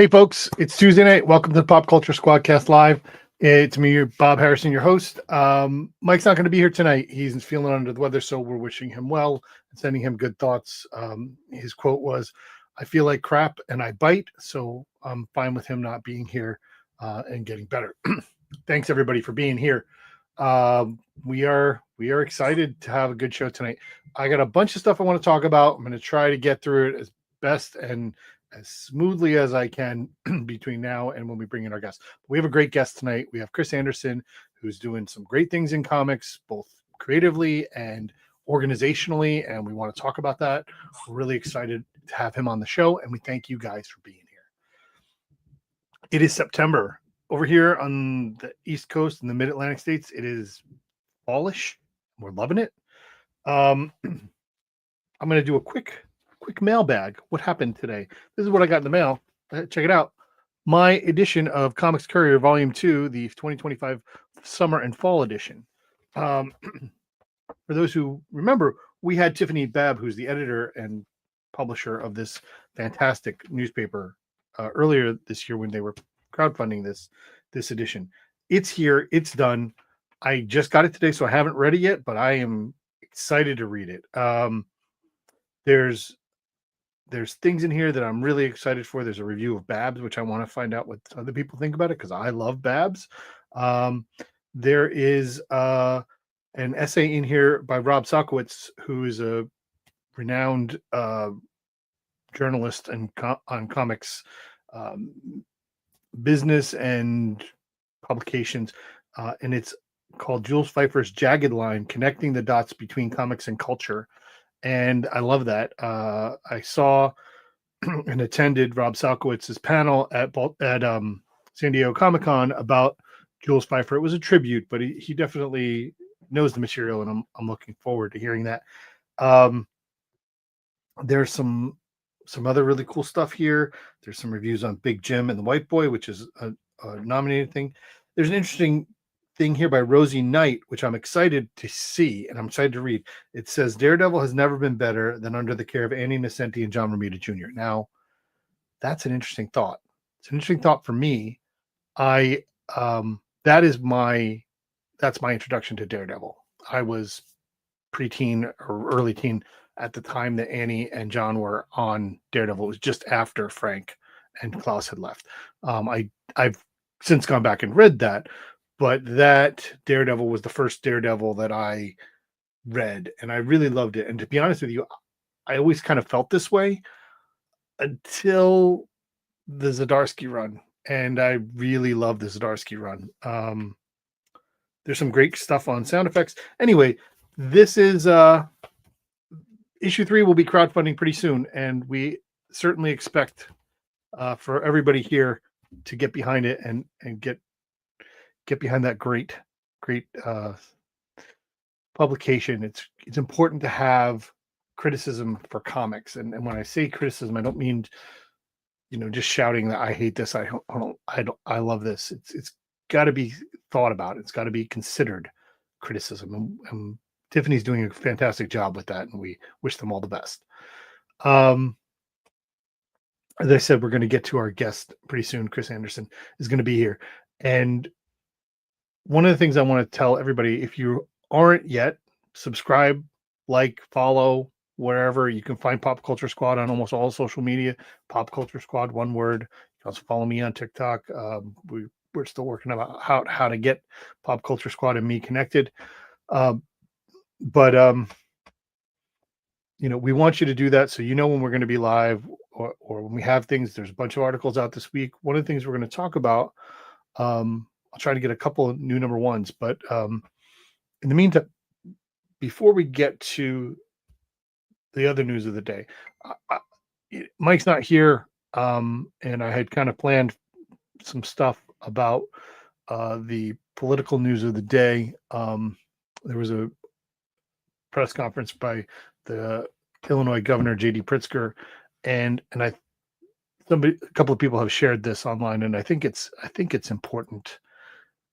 Hey folks, it's Tuesday night. Welcome to the Pop Culture SquadCast Live. It's me, Bob Harrison, your host. Mike's not going to be here tonight. He's feeling under the weather, so we're wishing him well and sending him good thoughts. His quote was, "I feel like crap and I bite, so I'm fine with him not being here and getting better." Thanks everybody for being here. We are excited to have a good show tonight. I got a bunch of stuff I want to talk about. I'm going to try to get through it as best and as smoothly as I can between now and when we bring in our guests. We have a great guest tonight. We have Chris Anderson, who's doing some great things in comics, both creatively and organizationally, and we want to talk about that. We're really excited to have him on the show, and we thank you guys for being here. It is September. Over here on the East Coast in the Mid-Atlantic states, it is fallish. We're loving it. I'm going to do a quick mailbag. What happened today? This is what I got in the mail. Check it out. My edition of Comics Courier Volume 2, the 2025 Summer and Fall edition. For those who remember, we had Tiffany Babb, who's the editor and publisher of this fantastic newspaper, earlier this year when they were crowdfunding this edition. It's here. It's done. I just got it today, so I haven't read it yet, but I am excited to read it. There's things in here that I'm really excited for. There's a review of Babs, which I want to find out what other people think about it, because I love Babs. There is an essay in here by Rob Salkowitz, who is a renowned journalist on comics business and publications, and it's called Jules Pfeiffer's Jagged Line, Connecting the Dots Between Comics and Culture. And I love that. I saw and attended Rob Salkowitz's panel at San Diego Comic-Con about Jules Pfeiffer. It was a tribute, but he definitely knows the material, and I'm looking forward to hearing that. There's some other really cool stuff here. There's some reviews on Big Jim and the White Boy, which is a nominated thing. There's an interesting thing here by Rosie Knight, which I'm excited to see and I'm excited to read. It says Daredevil has never been better than under the care of Andy Nocenti and John Romita Jr. Now, that's an interesting thought. It's an interesting thought for me. That's my introduction to Daredevil. I was preteen or early teen at the time that Annie and John were on Daredevil. It was just after Frank and Klaus had left. I've since gone back and read that, but that Daredevil was the first Daredevil that I read, and I really loved it. And to be honest with you, I always kind of felt this way until the Zdarsky run, and I really love the Zdarsky run. There's some great stuff on sound effects. Anyway, this is issue 3 will be crowdfunding pretty soon, and we certainly expect for everybody here to get behind it and get behind that great publication. It's important to have criticism for comics, and when I say criticism, I don't mean just shouting that I hate this, I love this. It's got to be thought about. It's got to be considered criticism, and Tiffany's doing a fantastic job with that, and we wish them all the best. As I said, we're going to get to our guest pretty soon. Chris Anderson is going to be here, and one of the things I want to tell everybody, if you aren't yet, subscribe, like, follow, wherever. You can find Pop Culture Squad on almost all social media. Pop Culture Squad, one word. You can also follow me on TikTok. We're still working about how to get Pop Culture Squad and me connected. But we want you to do that, so when we're going to be live or when we have things. There's a bunch of articles out this week. One of the things we're going to talk about, I'll try to get a couple of new number ones, but in the meantime, before we get to the other news of the day, Mike's not here, and I had kind of planned some stuff about the political news of the day. There was a press conference by the Illinois Governor J.D. Pritzker, and a couple of people have shared this online, and I think it's important.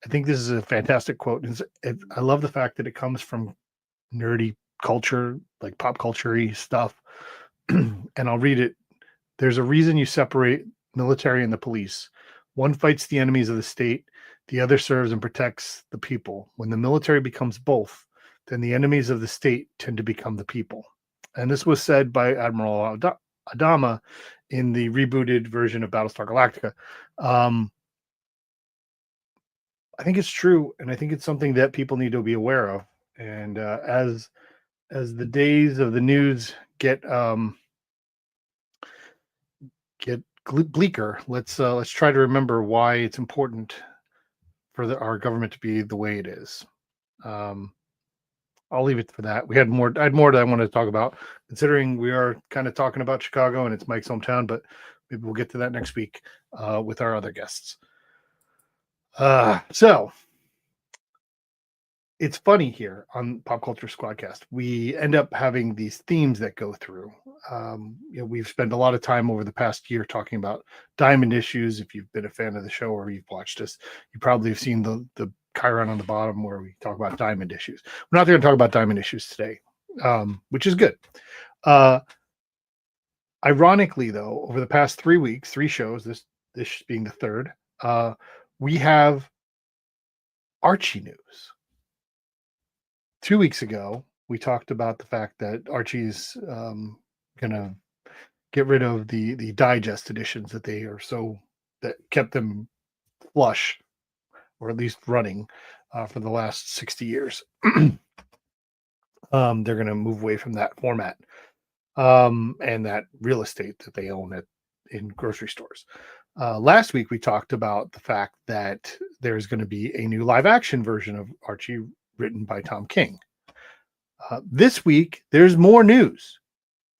I think this is a fantastic quote. I love the fact that it comes from nerdy culture, like pop culture-y stuff. And I'll read it. There's a reason you separate military and the police. One fights the enemies of the state, the other serves and protects the people. When the military becomes both, then the enemies of the state tend to become the people. And this was said by Admiral Adama in the rebooted version of Battlestar Galactica. Um, I think it's true, and I think it's something that people need to be aware of. And as the days of the news get bleaker, let's try to remember why it's important for our government to be the way it is. Um, I'll leave it for that. I had more that I wanted to talk about, considering we are kind of talking about Chicago and it's Mike's hometown, but maybe we'll get to that next week with our other guests. So it's funny here on Pop Culture SquadCast. We end up having these themes that go through. We've spent a lot of time over the past year talking about Diamond issues. If you've been a fan of the show or you've watched us, you probably have seen the chyron on the bottom where we talk about Diamond issues. We're not going to talk about Diamond issues today, which is good. Ironically, though, over the past 3 weeks, 3 shows, this being the third, we have Archie news. 2 weeks ago, we talked about the fact that Archie's going to get rid of the digest editions that kept them flush, or at least running, for the last 60 years. They're going to move away from that format and that real estate that they own in grocery stores. Last week, we talked about the fact that there's going to be a new live action version of Archie written by Tom King. This week, there's more news.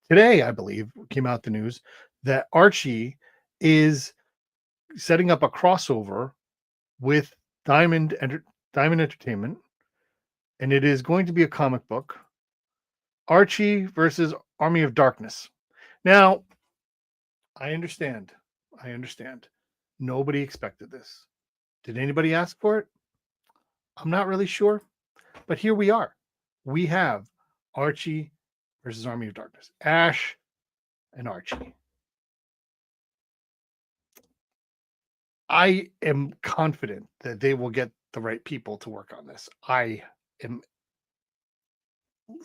Today, I believe, came out the news that Archie is setting up a crossover with Diamond Entertainment, and it is going to be a comic book, Archie versus Army of Darkness. Now, I understand. Nobody expected this. Did anybody ask for it? I'm not really sure, but here we are. We have Archie versus Army of Darkness. Ash and Archie. I am confident that they will get the right people to work on this. I am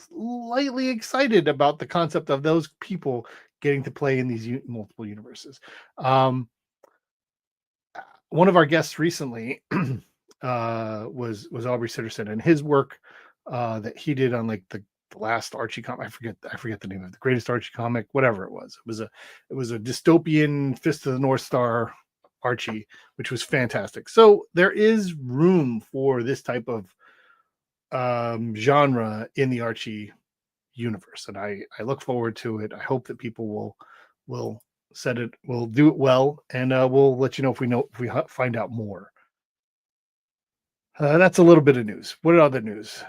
slightly excited about the concept of those people getting to play in these multiple universes. One of our guests recently was Aubrey Sitterson, and his work that he did on like the last Archie comic. I forget the name of it, the greatest Archie comic, whatever it was. It was a dystopian Fist of the North Star Archie, which was fantastic. So there is room for this type of genre in the Archie universe, and I look forward to it. I hope that people will do it well, and we'll let you know if we find out more. That's a little bit of news. What other news?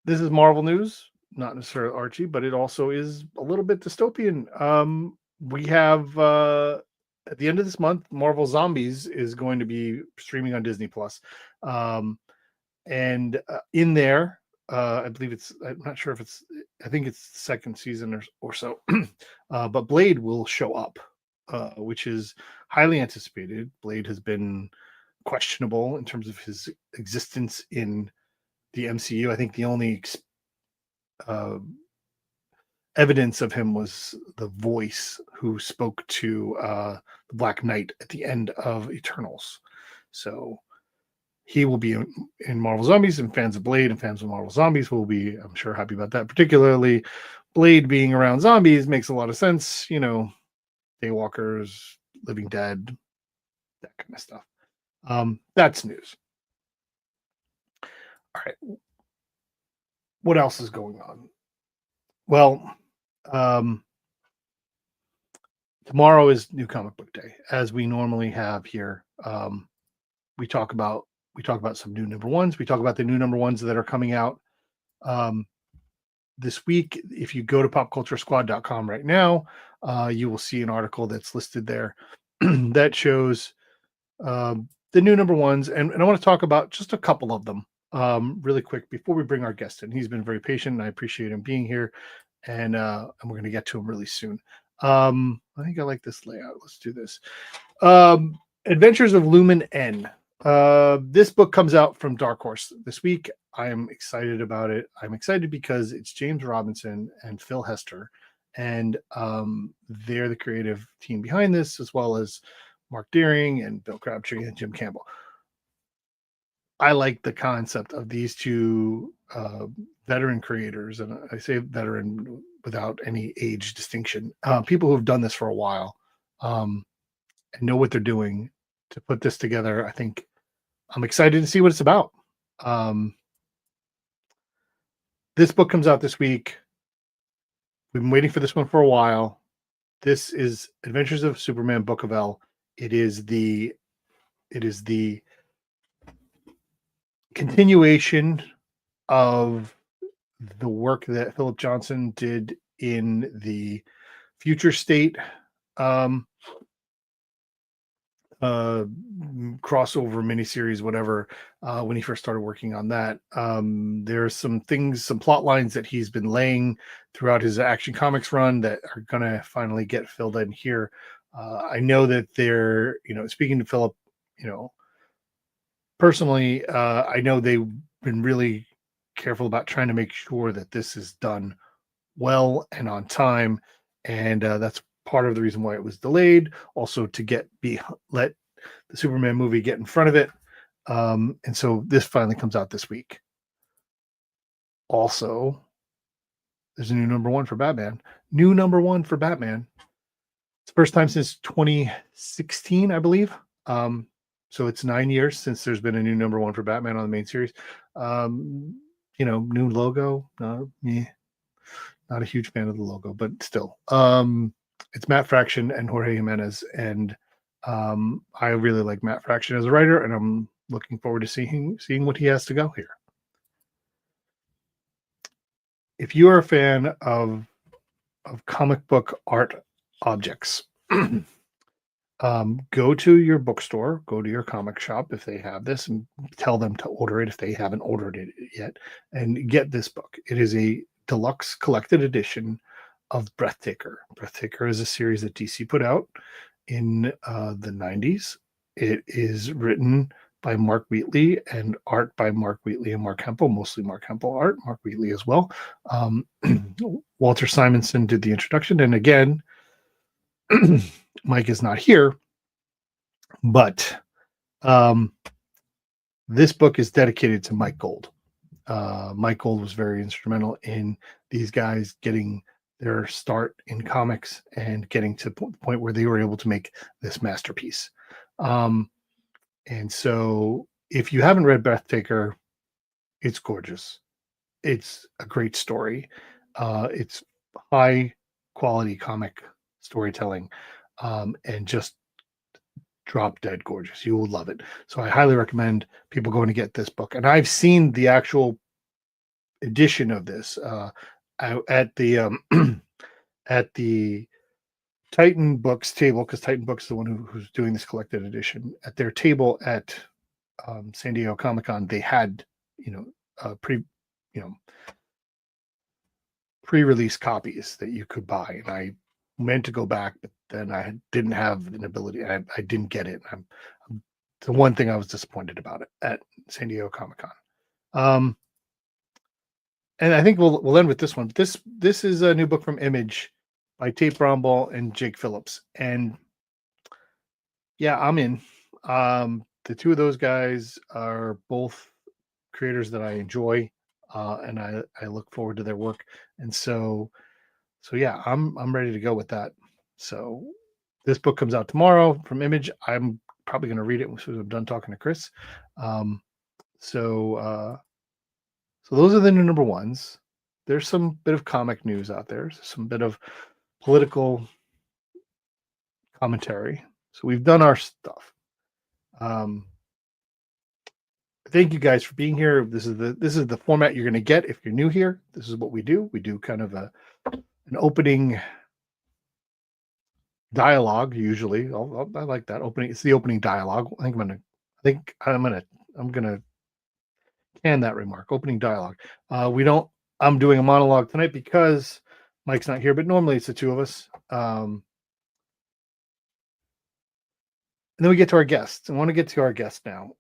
This is Marvel news, not necessarily Archie, but it also is a little bit dystopian. We have at the end of this month, Marvel Zombies is going to be streaming on Disney Plus, and in there, I believe I'm not sure if I think it's the second season or so, but Blade will show up, which is highly anticipated. Blade has been questionable in terms of his existence in the MCU. I think the only evidence of him was the voice who spoke to the Black Knight at the end of Eternals. So he will be in Marvel Zombies, and fans of Blade and fans of Marvel Zombies will be, I'm sure, happy about that. Particularly Blade being around zombies makes a lot of sense. Daywalkers, Living Dead, that kind of stuff. That's news. All right. What else is going on? Well, tomorrow is New Comic Book Day, as we normally have here. We talk about some new number ones. We talk about the new number ones that are coming out this week. If you go to popculturesquad.com right now, you will see an article that's listed there that shows the new number ones, and I want to talk about just a couple of them really quick before we bring our guest in. He's been very patient, and I appreciate him being here, and we're going to get to him really soon. I think I like this layout. Let's do this. Adventures of Lumen N. This book comes out from Dark Horse this week. I am excited about it. I'm excited because it's James Robinson and Phil Hester, and they're the creative team behind this, as well as Mark Deering and Bill Crabtree and Jim Campbell. I like the concept of these two veteran creators, and I say veteran without any age distinction. People who have done this for a while and know what they're doing to put this together. I think I'm excited to see what it's about. This book comes out this week. We've been waiting for this one for a while. This is Adventures of Superman, Book of L. It is the continuation of the work that Philip Johnson did in the Future State crossover miniseries, whatever, when he first started working on that. There's some things, some plot lines that he's been laying throughout his Action Comics run that are going to finally get filled in here. I know that they're, speaking to Philip, personally, I know they've been really careful about trying to make sure that this is done well and on time, and that's part of the reason why it was delayed. Also, to let the Superman movie get in front of it, and so this finally comes out this week. Also, there's a new number one for Batman. It's the first time since 2016, I believe. So it's 9 years since there's been a new number one for Batman on the main series. New logo. Not a huge fan of the logo, but still. It's Matt Fraction and Jorge Jimenez, and I really like Matt Fraction as a writer, and I'm looking forward to seeing what he has to go here. If you are a fan of comic book art objects, go to your bookstore, go to your comic shop if they have this, and tell them to order it if they haven't ordered it yet, and get this book. It is a deluxe collected edition of Breathtaker. Breathtaker is a series that DC put out in the 90s. It is written by Mark Wheatley and art by Mark Wheatley and Mark Hempel, mostly Mark Hempel art, Mark Wheatley as well. Walter Simonson did the introduction, and again, Mike is not here, but this book is dedicated to Mike Gold. Mike Gold was very instrumental in these guys getting their start in comics and getting to the point where they were able to make this masterpiece. And so if you haven't read Breathtaker, it's gorgeous. It's a great story. It's high quality comic storytelling, and just drop dead gorgeous. You will love it. So I highly recommend people going to get this book. And I've seen the actual edition of this at the at the Titan Books table, because Titan Books is the one who's doing this collected edition. At their table at San Diego Comic-Con, they had pre-release copies that you could buy, and I meant to go back, but then I didn't have an ability. I didn't get it. I'm the one thing I was disappointed about it at San Diego Comic-Con. And I think we'll end with this one. This is a new book from Image by Tate Brownball and Jake Phillips, and yeah, I'm in. The two of those guys are both creators that I enjoy, and I look forward to their work, and so yeah, I'm ready to go with that. So this book comes out tomorrow from Image. I'm probably going to read it as soon as I'm done talking to Chris. So those are the new number ones. There's some bit of comic news out there, some bit of political commentary. So we've done our stuff. Thank you guys for being here. This is the format you're going to get if you're new here. This is what we do. We do kind of an opening dialogue usually. I like that opening. It's the opening dialogue. I'm gonna can that remark. Opening dialogue. I'm doing a monologue tonight because Mike's not here, but normally it's the two of us. And then we get to our guests. I want to get to our guest now.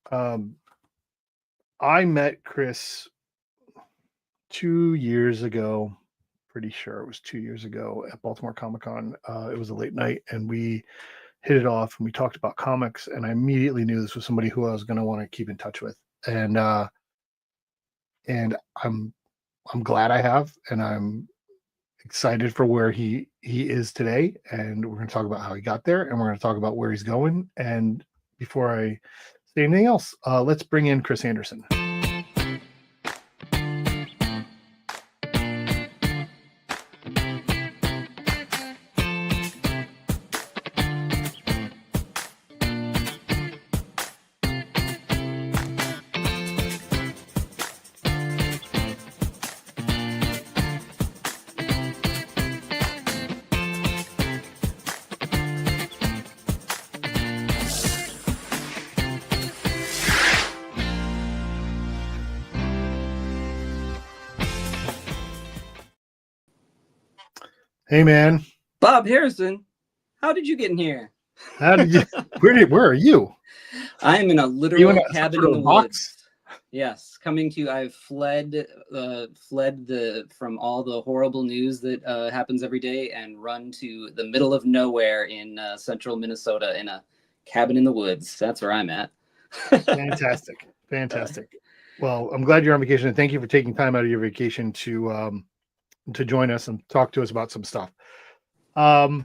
I met Chris 2 years ago. Pretty sure it was 2 years ago at Baltimore Comic-Con. It was a late night, and we hit it off, and we talked about comics. And I immediately knew this was somebody who I was going to want to keep in touch with. And I'm glad I have, and I'm excited for where he is today. And we're going to talk about how he got there, and we're going to talk about where he's going. And before I say anything else, let's bring in Chris Anderson. Hey, man. Bob Harrison, how did you get in here? How did you? Where are you? I am in a literal cabin in the box? woods. Yes, coming to you. I've fled from all the horrible news that happens every day and run to the middle of nowhere in central Minnesota in a cabin in the woods. That's where I'm at. Fantastic. Well, I'm glad you're on vacation, and thank you for taking time out of your vacation to join us and talk to us about some stuff. I'd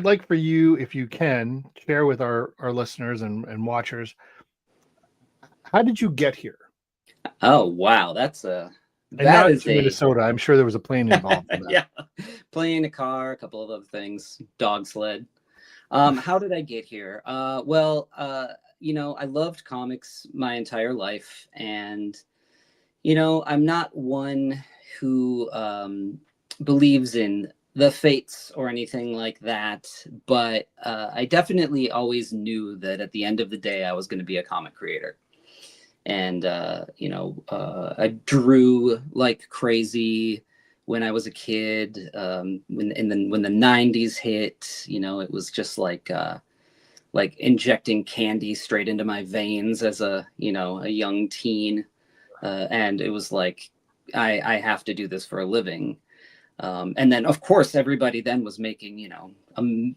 like for you, if you can, share with our listeners and watchers, how did you get here? Oh, wow. That is Minnesota. I'm sure there was a plane involved in that. Yeah, plane, a car, a couple of other things, dog sled. How did I get here? I loved comics my entire life, and I'm not one who believes in the fates or anything like that, but I definitely always knew that at the end of the day I was going to be a comic creator. And I drew like crazy when I was a kid. When the 90s hit, it was just like injecting candy straight into my veins as a young teen, and it was like I have to do this for a living. And then, of course, everybody then was making,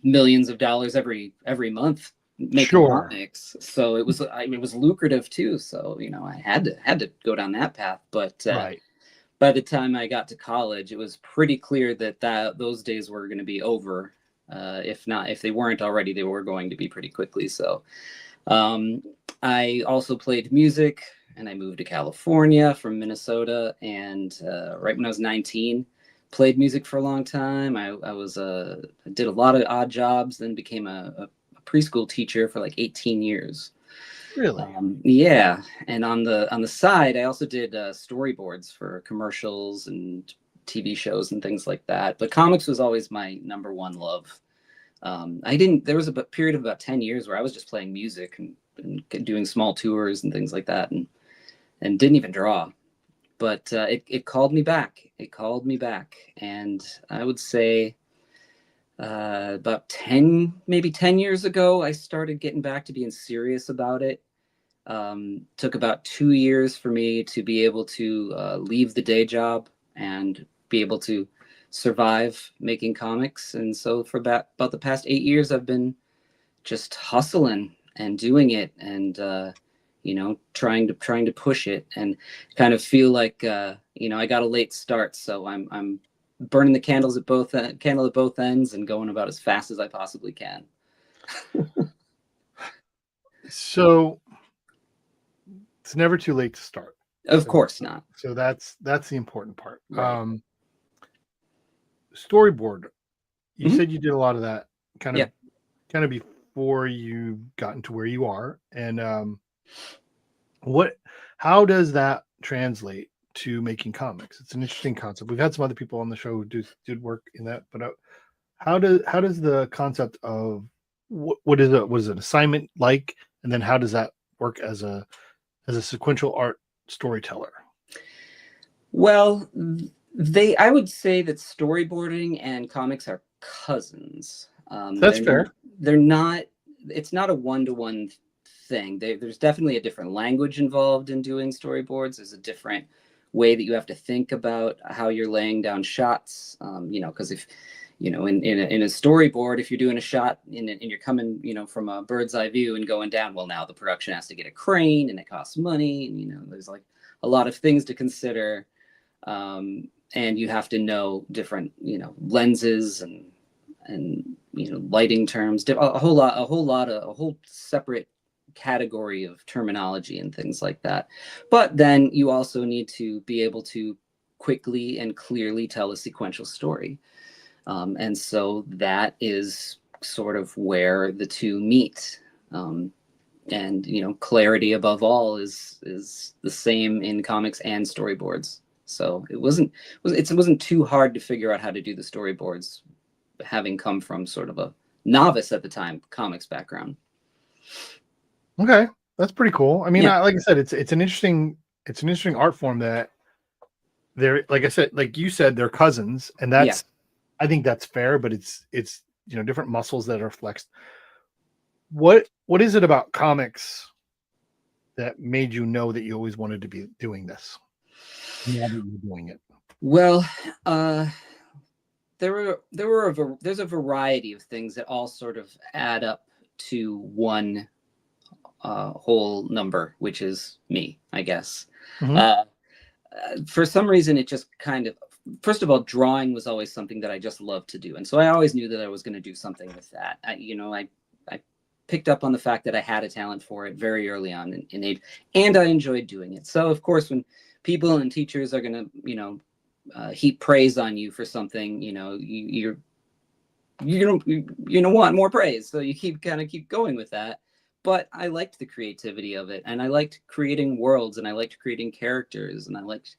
millions of dollars every month making comics. So it was lucrative too. So, I had to go down that path. But right. By the time I got to college, it was pretty clear that those days were going to be over. If they weren't already, they were going to be pretty quickly. So I also played music, and I moved to California from Minnesota. And right when I was 19, played music for a long time. I did a lot of odd jobs, then became a preschool teacher for like 18 years. Really? Yeah. And on the side, I also did storyboards for commercials and TV shows and things like that. But comics was always my number one love. There was a period of about 10 years where I was just playing music and doing small tours and things like that, and didn't even draw. But it called me back. And I would say about 10 years ago, I started getting back to being serious about it. Took about 2 years for me to be able to leave the day job and be able to survive making comics. And so for about the past 8 years, I've been just hustling and doing it, and trying to push it, and kind of feel like I got a late start, so I'm burning the candle at both ends and going about as fast as I possibly can. So it's never too late to start. Of course not. So that's the important part. Right. Storyboard. You Mm-hmm. said you did a lot of that kind of before you got into where you are, and how does that translate to making comics? It's an interesting concept. We've had some other people on the show who did work in that, but how does the concept of what is an assignment like, and then how does that work as a sequential art storyteller? Well, I would say that storyboarding and comics are cousins. That's fair. They're not. It's not a one-to-one thing. There's definitely a different language involved in doing storyboards. There's a different way that you have to think about how you're laying down shots. Because if in a storyboard, if you're doing a shot and you're coming, from a bird's eye view and going down, well, now the production has to get a crane and it costs money, and there's like a lot of things to consider. And you have to know different, lenses and lighting terms, a whole separate category of terminology and things like that. But then you also need to be able to quickly and clearly tell a sequential story. And so that is sort of where the two meet. And clarity above all is the same in comics and storyboards. So it wasn't too hard to figure out how to do the storyboards, having come from sort of a novice at the time comics background. Okay, that's pretty cool. I mean, like I said, it's an interesting art form that they're, like I said, like you said, they're cousins, and that's I think that's fair, but it's different muscles that are flexed. What is it about comics that made you know that you always wanted to be doing this? Now that you're doing it. Well, there's a variety of things that all sort of add up to one whole number, which is me, I guess. Mm-hmm. For some reason, it just kind of, first of all, drawing was always something that I just loved to do, and so I always knew that I was going to do something with that. I picked up on the fact that I had a talent for it very early on in age, and I enjoyed doing it. So of course, when people and teachers are going to heap praise on you for something, you're gonna want more praise, so you keep going with that. But I liked the creativity of it, and I liked creating worlds, and I liked creating characters, and I liked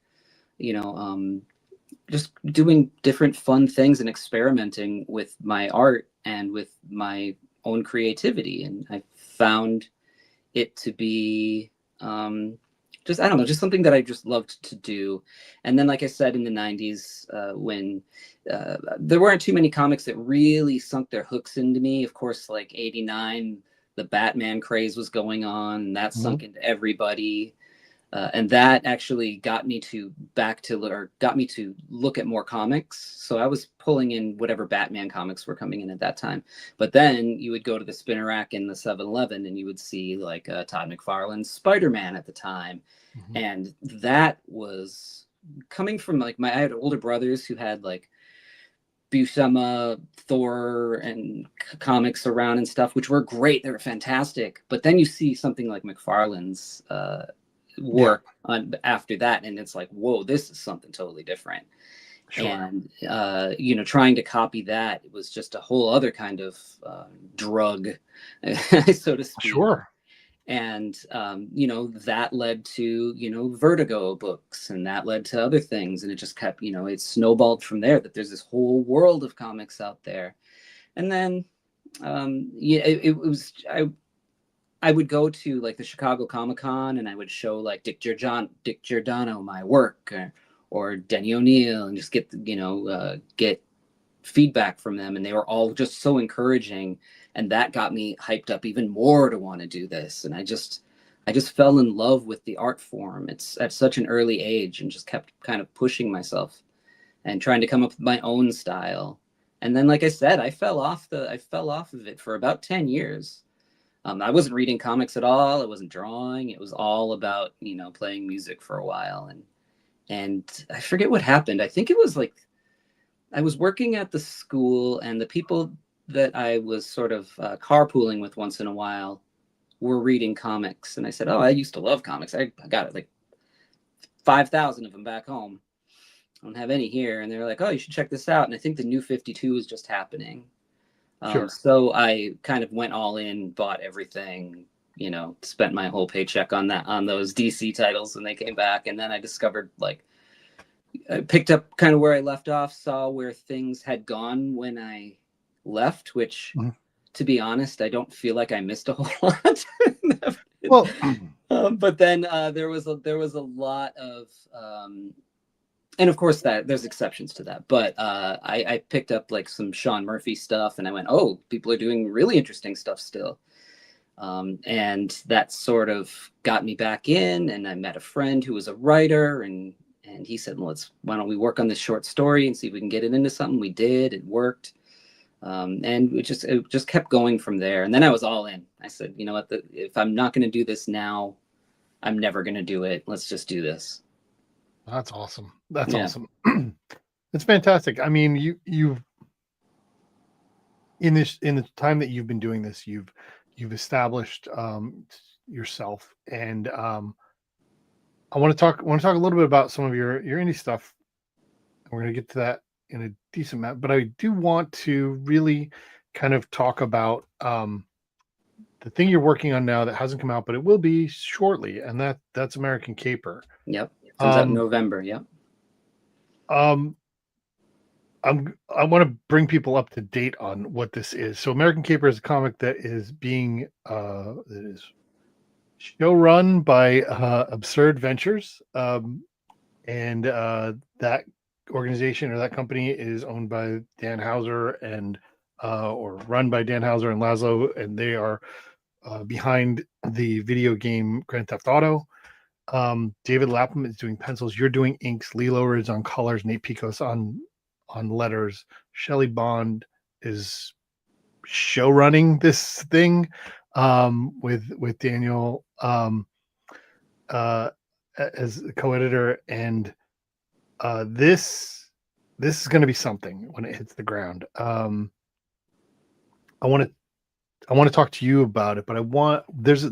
just doing different fun things and experimenting with my art and with my own creativity. And I found it to be just something that I just loved to do. And then, like I said, in the 90s, when there weren't too many comics that really sunk their hooks into me. Of course, like 89, the Batman craze was going on, and that sunk into everybody. And that actually got me to look at more comics. So I was pulling in whatever Batman comics were coming in at that time. But then you would go to the spinner rack in the 7-Eleven and you would see like Todd McFarlane's Spider-Man at the time. Mm-hmm. And that was coming from I had older brothers who had like Buscema, Thor, and comics around and stuff, which were great. They were fantastic. But then you see something like McFarlane's work on after that, and it's like, whoa, this is something totally different. Sure. And trying to copy that, it was just a whole other kind of drug, so to speak. Sure. And that led to Vertigo books, and that led to other things, and it just kept it snowballed from there, that there's this whole world of comics out there. And then I would go to like the Chicago Comic-Con, and I would show like Dick Giordano my work, or Denny O'Neil, and just get feedback from them. And they were all just so encouraging. And that got me hyped up even more to want to do this. And I just fell in love with the art form. It's at such an early age, and just kept kind of pushing myself and trying to come up with my own style. And then, like I said, I fell off of it for about 10 years. I wasn't reading comics at all. I wasn't drawing. It was all about, playing music for a while. And I forget what happened. I think it was like I was working at the school, and the people that I was sort of carpooling with once in a while were reading comics. And I said, oh, I used to love comics. I got it, like 5,000 of them back home. I don't have any here. And they're like, oh, you should check this out. And I think the New 52 is just happening. Sure. So I kind of went all in, bought everything, spent my whole paycheck on those DC titles when they came back. And then I discovered, I picked up kind of where I left off, saw where things had gone when I left, which, to be honest, I don't feel like I missed a whole lot. Well, but then there was a lot of And of course that there's exceptions to that, but I picked up like some Sean Murphy stuff, and I went, oh, people are doing really interesting stuff still. And that sort of got me back in, and I met a friend who was a writer, and he said, why don't we work on this short story and see if we can get it into something. We did, it worked. And it just kept going from there. And then I was all in. I said, you know what, if I'm not going to do this now, I'm never going to do it. Let's just do this. That's awesome. That's awesome. It's fantastic. I mean, you've in the time that you've been doing this, you've established yourself, and I want to talk a little bit about some of your indie stuff. We're going to get to that in a decent amount, but I do want to really kind of talk about the thing you're working on now that hasn't come out, but it will be shortly, and that's American Caper. Yep, comes out in November. Yep. I want to bring people up to date on what this is. So American Caper is a comic that is being that is show run by Absurd Ventures, and that organization or that company is owned by Dan Houser and or run by Dan Houser and Laszlo, and they are behind the video game Grand Theft Auto. David Lapham is doing pencils. You're doing inks. Lee Lower is on colors. Nate Picos on letters. Shelley Bond is show running this thing with Daniel as co-editor, and this is going to be something when it hits the ground. I want to talk to you about it, but there's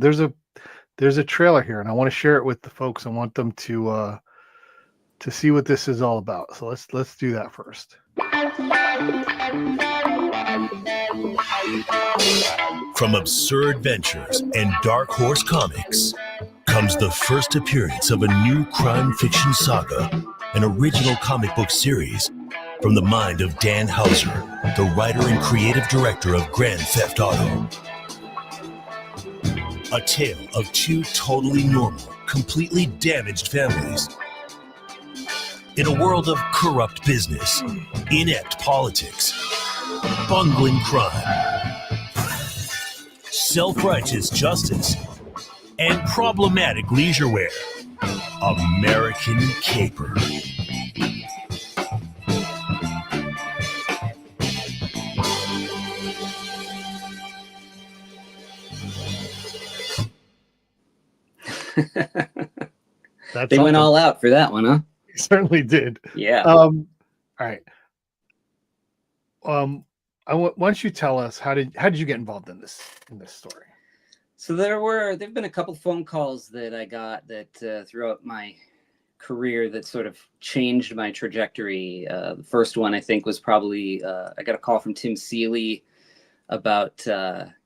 a trailer here, and I want to share it with the folks. I want them to see what this is all about. So let's do that first. From Absurd Ventures and Dark Horse Comics comes the first appearance of a new crime fiction saga, an original comic book series from the mind of Dan Houser, the writer and creative director of Grand Theft Auto. A tale of two totally normal, completely damaged families. In a world of corrupt business, inept politics, bungling crime, self-righteous justice, and problematic leisure wear, American Caper. They went all out for that one, huh? Certainly did. Yeah. All right. Why don't you tell us how did you get involved in this story? So there've been a couple phone calls that I got that throughout my career that sort of changed my trajectory. The first one I think was probably I got a call from Tim Seeley about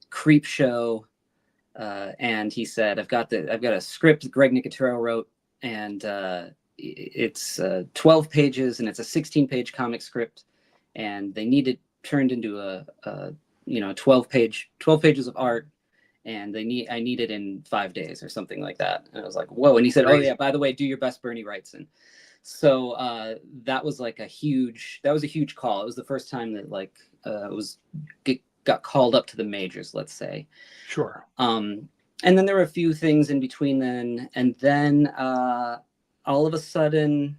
Creep Show, and he said, I've got a script Greg Nicotero wrote, and it's 12 pages, and it's a 16-page comic script, and they need it turned into a 12 pages of art, and I need it in 5 days or something like that. And I was like, whoa. And he said, oh yeah, by the way, do your best, Bernie Wrightson. So that was a huge call. It was the first time that got called up to the majors, let's say. Sure. And then there were a few things in between then, and then all of a sudden,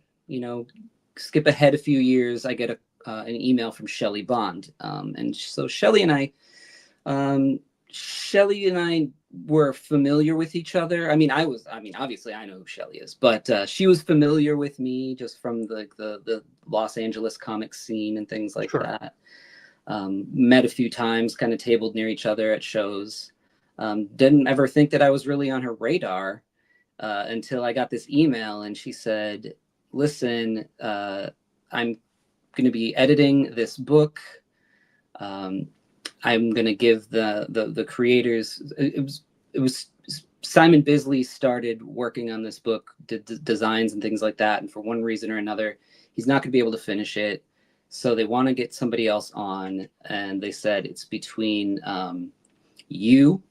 skip ahead a few years, I get an email from Shelley Bond. And so Shelley and I were familiar with each other. Obviously I know who Shelley is, but she was familiar with me just from the Los Angeles comic scene and things like that. Met a few times, kind of tabled near each other at shows. Didn't ever think that I was really on her radar until I got this email, and she said, listen, I'm going to be editing this book. I'm going to give the creators, it was Simon Bisley started working on this book, designs and things like that. And for one reason or another, he's not going to be able to finish it. So they want to get somebody else on. And they said, it's between you.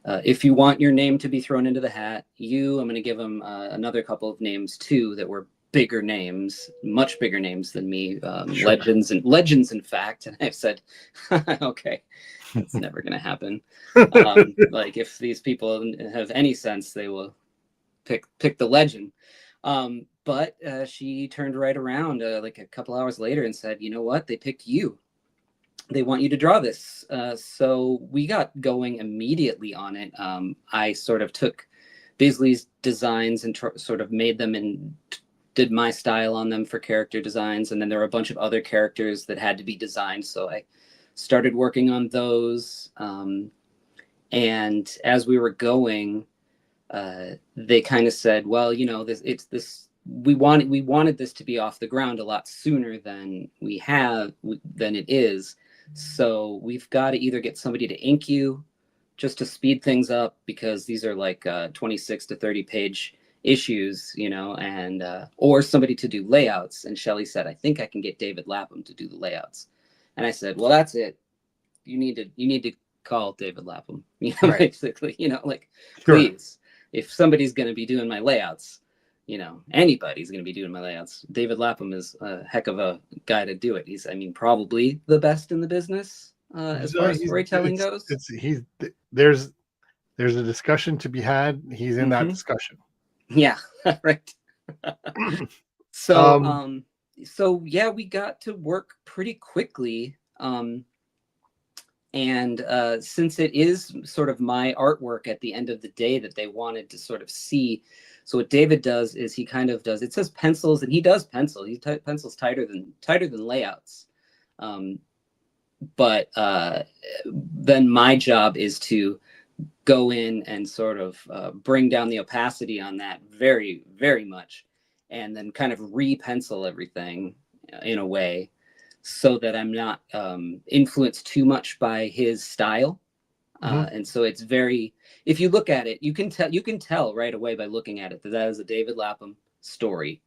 If you want your name to be thrown into the hat, I'm going to give them another couple of names too that were bigger names, much bigger names than me, Sure. legends, in fact. And I've said, okay, that's never going to happen. Like if these people have any sense, they will pick the legend. But she turned right around like a couple hours later and said, you know what? They picked you. They want you to draw this. So we got going immediately on it. I sort of took Bisley's designs and sort of made them and did my style on them for character designs. And then there were a bunch of other characters that had to be designed. So I started working on those. And as we were going, they kind of said, well, you know, we wanted this to be off the ground a lot sooner than it is. So we've got to either get somebody to ink you just to speed things up, because these are like 26 to 30 page issues, you know, and or somebody to do layouts. And Shelley said, I think I can get David Lapham to do the layouts. And I said, well, that's it. You need to call David Lapham, you know, Right. basically, you know, like, Sure. please, if somebody's going to be doing my layouts, you know, anybody's going to be doing my layouts, David Lapham is a heck of a guy to do it. He's, I mean, probably the best in the business as far as storytelling goes. There's a discussion to be had. He's in that discussion. Yeah, right. So yeah, we got to work pretty quickly. And since it is sort of my artwork at the end of the day that they wanted to sort of see, so what David does is he kind of does, it says pencils, and he does pencil. He pencils tighter than layouts. But then my job is to go in and sort of bring down the opacity on that very, very much, and then kind of re-pencil everything in a way so that I'm not influenced too much by his style. And so it's very, if you look at it, you can tell right away by looking at it that is a David Lapham story,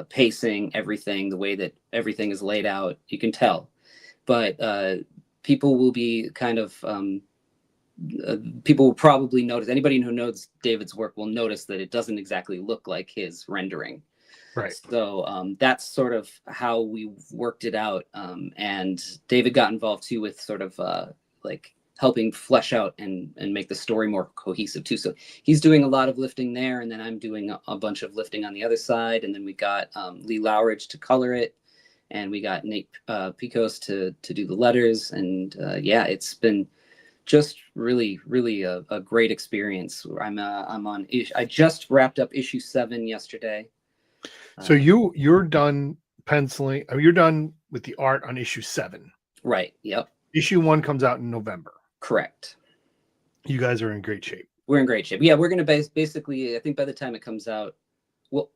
pacing, everything, the way that everything is laid out, you can tell. But people will be kind of, people will probably notice, anybody who knows David's work will notice that it doesn't exactly look like his rendering. Right. So that's sort of how we worked it out. And David got involved too with sort of like helping flesh out and make the story more cohesive too. So he's doing a lot of lifting there, and then I'm doing a bunch of lifting on the other side. And then we got Lee Lowridge to color it, and we got Nate Picos to do the letters. And yeah, it's been just really, really a great experience. I just wrapped up issue 7 yesterday. So you're done penciling. You're done with the art on issue 7. Right. Yep. Issue 1 comes out in November. Correct. You guys are in great shape. We're in great shape. Yeah, we're going to basically, I think by the time it comes out, we'll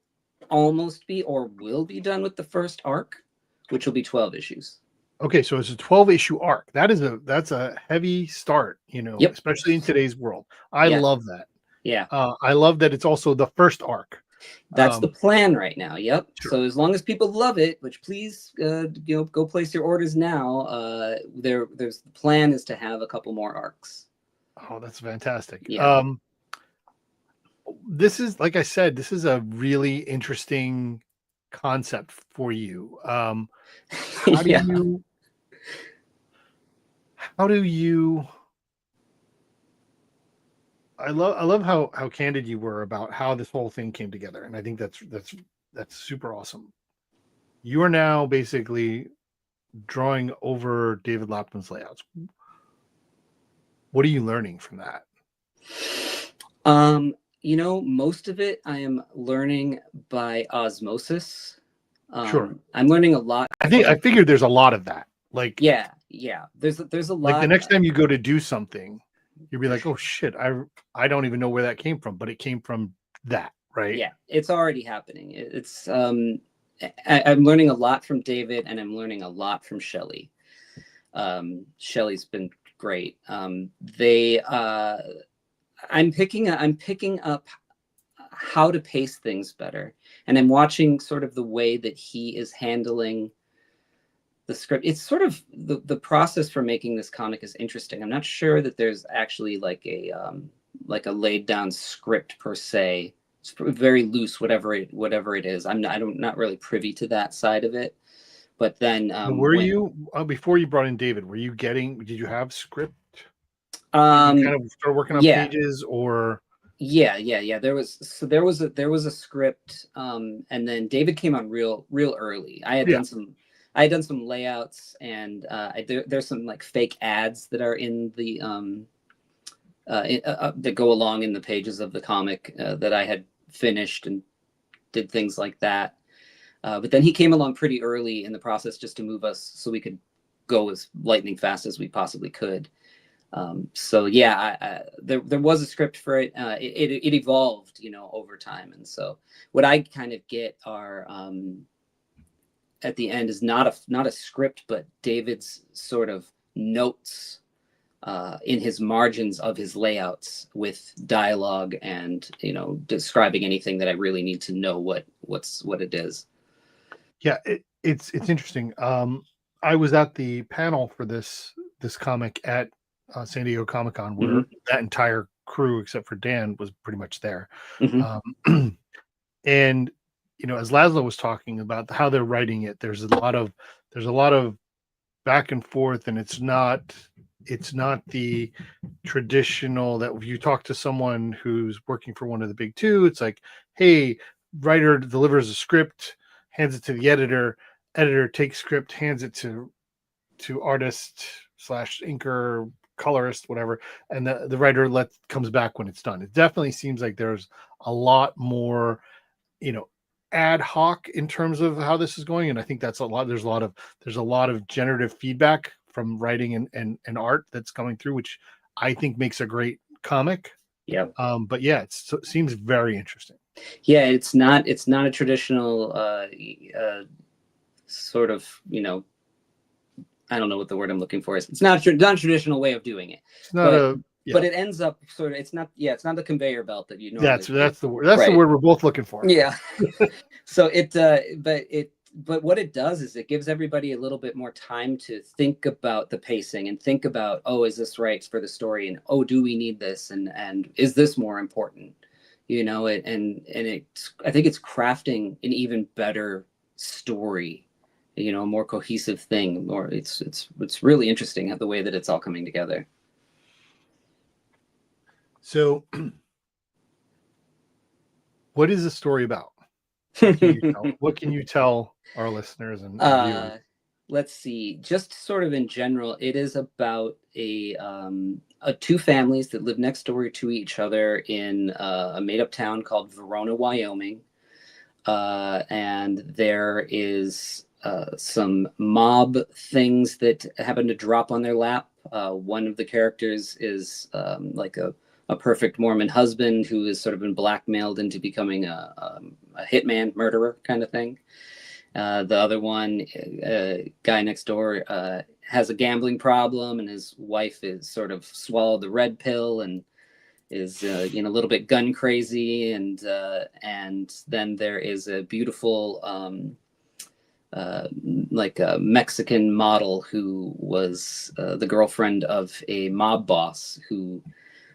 almost be or will be done with the first arc, which will be 12 issues. Okay, so it's a 12-issue arc. That's a heavy start, you know, especially in today's world. I love that. Yeah. I love that it's also the first arc. That's the plan right now. Yep. Sure. So as long as people love it, which please, go place your orders now. There's the plan is to have a couple more arcs. Oh, that's fantastic. Yeah. This is, like I said, this is a really interesting concept for you. How do you? I love how candid you were about how this whole thing came together, and I think that's super awesome. You are now basically drawing over David Lapham's layouts. What are you learning from that? Most of it I am learning by osmosis. Sure. I'm learning a lot. I figured there's a lot of that. Like yeah. There's a lot. Like the next time you go to do something, you'll be like, oh shit, I don't even know where that came from, but it came from that, right? Yeah, it's already happening. It's I'm learning a lot from David, and I'm learning a lot from Shelley. Shelley's been great. I'm picking up how to pace things better, and I'm watching sort of the way that he is handling the script. It's sort of the process for making this comic is interesting. I'm not sure that there's actually like a laid down script per se. it's very loose, whatever it is. I'm not really privy to that side of it. But then Were you before you brought in David? Did you have script? You kind of start working on pages, or yeah. There was a script, and then David came on real early. I had done some layouts, and there's some like fake ads that are in the that go along in the pages of the comic that I had finished and did things like that. But then he came along pretty early in the process just to move us so we could go as lightning fast as we possibly could. So yeah, there was a script for it. It evolved, over time. And so what I kind of get are at the end is not a script, but David's sort of notes in his margins of his layouts with dialogue and describing anything that I really need to know what it is. Yeah, it's interesting. I was at the panel for this comic at San Diego Comic-Con, where that entire crew except for Dan was pretty much there. And as Laszlo was talking about how they're writing it, there's a lot of back and forth, and it's not the traditional that if you talk to someone who's working for one of the big two, it's like, hey, writer delivers a script, hands it to the editor takes script, hands it to artist / inker, colorist, whatever, and the writer comes back when it's done. It definitely seems like there's a lot more ad hoc in terms of how this is going, and I think that's a lot. There's a lot of generative feedback from writing and art that's coming through, which I think makes a great comic. Yeah. But yeah, it seems very interesting. Yeah, it's not a traditional sort of, I don't know what the word I'm looking for is. It's not a traditional way of doing it. It's not but it ends up sort of, it's not the conveyor belt that you know. That's the word. That's right. The word we're both looking for. Yeah. So but what it does is it gives everybody a little bit more time to think about the pacing and think about, oh, is this right for the story? And, oh, do we need this? And is this more important? I think it's crafting an even better story, a more cohesive thing, or it's really interesting the way that it's all coming together. So what is the story about? What can you tell our listeners and viewers? Let's see. Just sort of in general, it is about a two families that live next door to each other in a made-up town called Verona, Wyoming. And there is some mob things that happen to drop on their lap. One of the characters is like a perfect Mormon husband who has sort of been blackmailed into becoming a hitman, murderer kind of thing. The other one, guy next door, has a gambling problem, and his wife is sort of swallowed the red pill and is a little bit gun crazy, and then there is a beautiful like a Mexican model who was the girlfriend of a mob boss who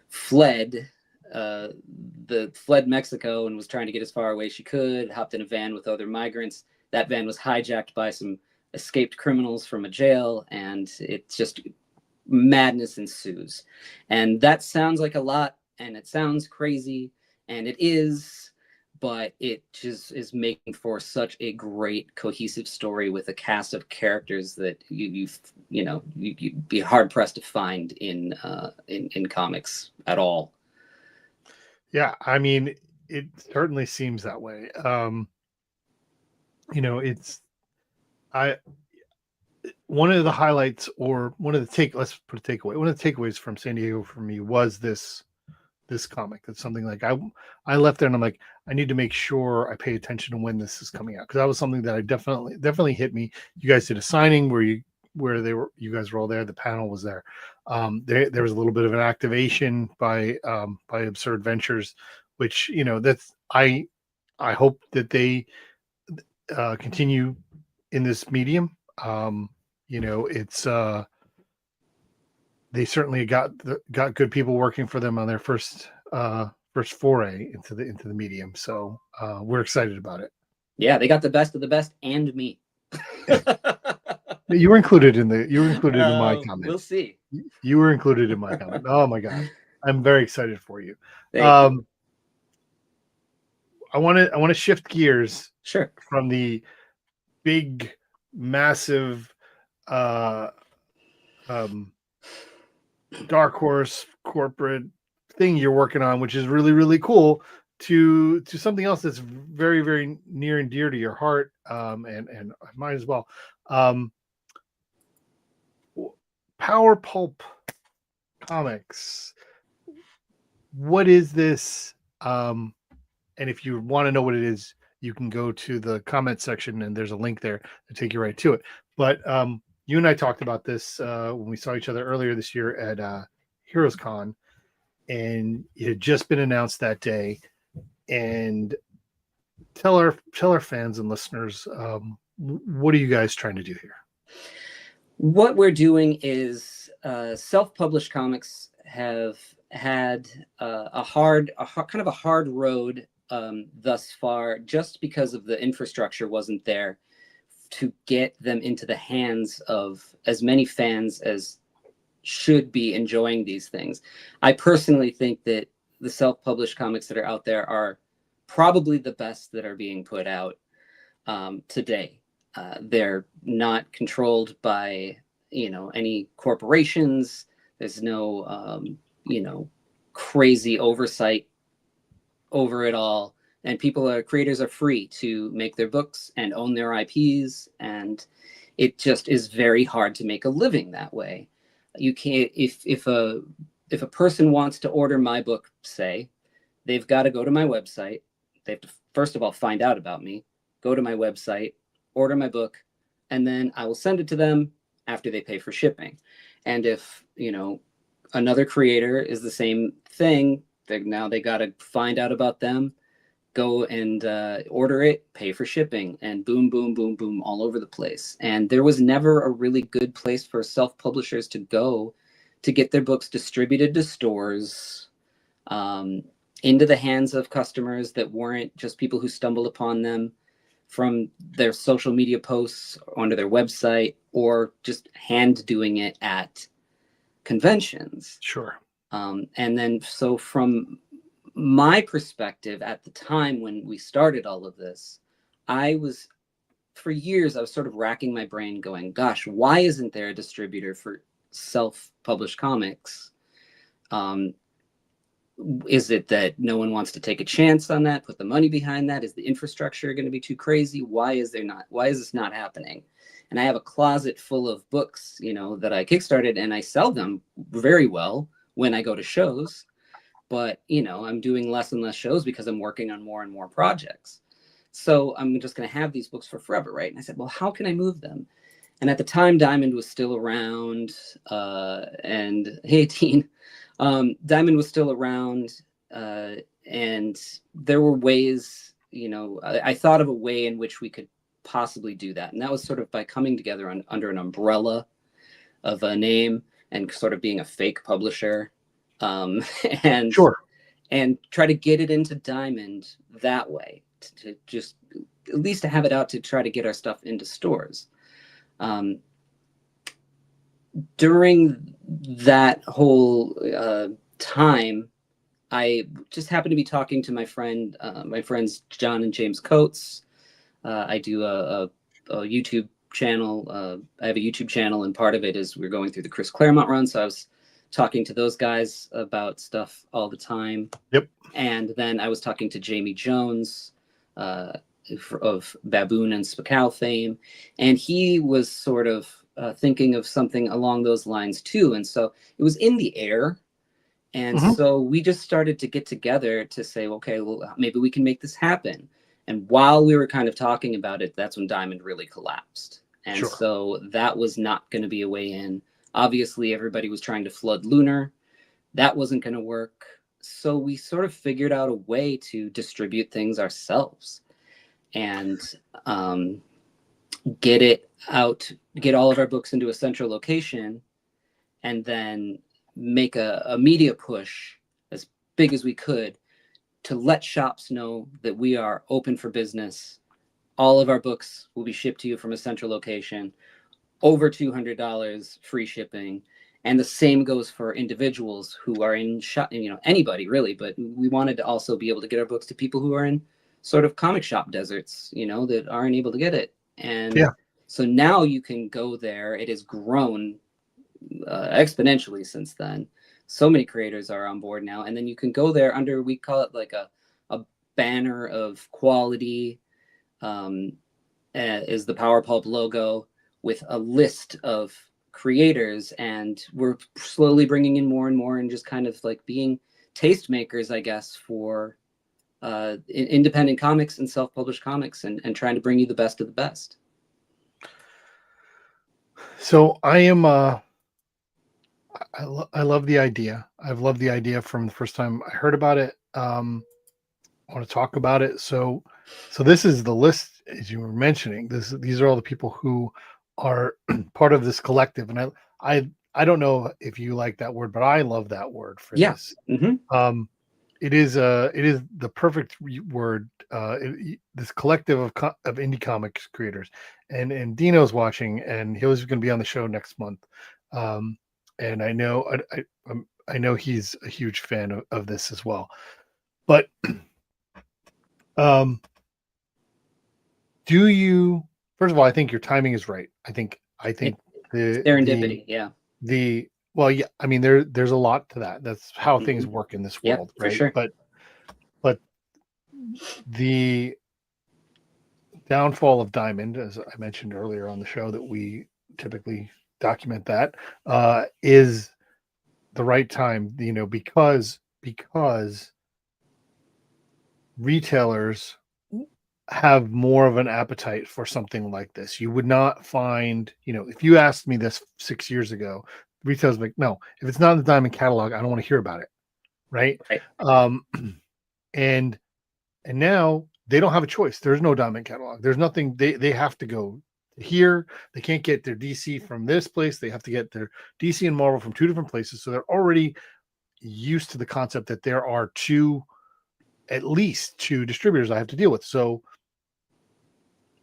fled Mexico and was trying to get as far away as she could, hopped in a van with other migrants. That van was hijacked by some escaped criminals from a jail, and it's just madness ensues. And that sounds like a lot, and it sounds crazy, and it is, but it just is making for such a great cohesive story with a cast of characters that you'd be hard pressed to find in comics at all. Yeah, I mean, it certainly seems that way. One of the highlights, or one of the let's put a takeaway. One of the takeaways from San Diego for me was this comic. That's something like I left there and I'm like, I need to make sure I pay attention to when this is coming out, because that was something that I definitely hit me. You guys did a signing where you guys were all there. The panel was there. There was a little bit of an activation by Absurd Ventures, which that's I hope that they continue in this medium. It's they certainly got good people working for them on their first first foray into the medium. So we're excited about it. Yeah, they got the best of the best and me. You were included in my comment. We'll see. You were included in my comment. Oh my gosh, I'm very excited for you. Thank you. I want to shift gears. Sure. From the big, massive, dark horse corporate thing you're working on, which is really, really cool, to something else that's very, very near and dear to your heart, and mine as well. Power Pulp Comics. What is this? And if you want to know what it is, you can go to the comment section and there's a link there to take you right to it. But you and I talked about this when we saw each other earlier this year at Heroes Con, and it had just been announced that day. And tell our fans and listeners, what are you guys trying to do here? What we're doing is self-published comics have had a hard road thus far, just because of the infrastructure wasn't there to get them into the hands of as many fans as should be enjoying these things. I personally think that the self-published comics that are out there are probably the best that are being put out today. They're not controlled by, any corporations. There's no, crazy oversight over it all. And creators are free to make their books and own their IPs. And it just is very hard to make a living that way. You can't, if a person wants to order my book, say, they've got to go to my website. They have to, first of all, find out about me, go to my website, order my book, and then I will send it to them after they pay for shipping. And if, another creator is the same thing, they got to find out about them, go and order it, pay for shipping, and boom, boom, boom, boom, all over the place. And there was never a really good place for self-publishers to go to get their books distributed to stores, into the hands of customers that weren't just people who stumbled upon them from their social media posts onto their website, or just hand doing it at conventions. Sure. And then, so from my perspective at the time when we started all of this, for years, I was sort of racking my brain going, gosh, why isn't there a distributor for self-published comics? Is it that no one wants to take a chance on that, put the money behind that? Is the infrastructure going to be too crazy? Why is this not happening? And I have a closet full of books, that I kickstarted, and I sell them very well when I go to shows. But, I'm doing less and less shows because I'm working on more and more projects. So I'm just going to have these books for forever, right? And I said, well, how can I move them? And at the time, Diamond was still around, and hey, Teen, Diamond was still around, and there were ways, I thought of a way in which we could possibly do that. And that was sort of by coming together under an umbrella of a name and sort of being a fake publisher, and Sure. And try to get it into Diamond that way, to just at least to have it out to try to get our stuff into stores. During that whole time, I just happened to be talking to my friends John and James Coates. I do a YouTube channel. I have a YouTube channel, and part of it is we're going through the Chris Claremont run. So I was talking to those guys about stuff all the time. Yep. And then I was talking to Jamie Jones of Baboon and Spakal fame, and he was sort of thinking of something along those lines too. And so it was in the air. And so we just started to get together to say, okay, well, maybe we can make this happen. And while we were kind of talking about it, that's when Diamond really collapsed. And Sure. So that was not going to be a way in. Obviously, everybody was trying to flood Lunar. That wasn't going to work. So we sort of figured out a way to distribute things ourselves and get it out, get all of our books into a central location, and then make a media push as big as we could to let shops know that we are open for business. All of our books will be shipped to you from a central location, over $200 free shipping. And the same goes for individuals who are in shop, anybody really, but we wanted to also be able to get our books to people who are in sort of comic shop deserts, that aren't able to get it. And so now you can go there. It has grown exponentially since then. So many creators are on board now. And then you can go there under, we call it like a banner of quality, is the Power Pulp logo with a list of creators. And we're slowly bringing in more and more and just kind of like being tastemakers, I guess, for independent comics and self-published comics and trying to bring you the best of the best. So I am, I love the idea. I've loved the idea from the first time I heard about it. I want to talk about it. So this is the list, as you were mentioning. These are all the people who are part of this collective. And I don't know if you like that word, but I love that word for this. Mm-hmm. It is the perfect word. This collective of indie comics creators, and Dino's watching, and he was going to be on the show next month. And I know he's a huge fan of this as well. But do you? First of all, I think your timing is right. I think the serendipity. Well, yeah. I mean, there's a lot to that. That's how things work in this world, right? For sure. But the downfall of Diamond, as I mentioned earlier on the show, that we typically document that, is the right time, because retailers have more of an appetite for something like this. You would not find, if you asked me this 6 years ago, retailers like, no, if it's not in the Diamond catalog, I don't want to hear about it. Right. And now they don't have a choice. There's no Diamond catalog. There's nothing. They have to go here. They can't get their DC from this place. They have to get their DC and Marvel from two different places. So they're already used to the concept that there are at least two distributors I have to deal with. So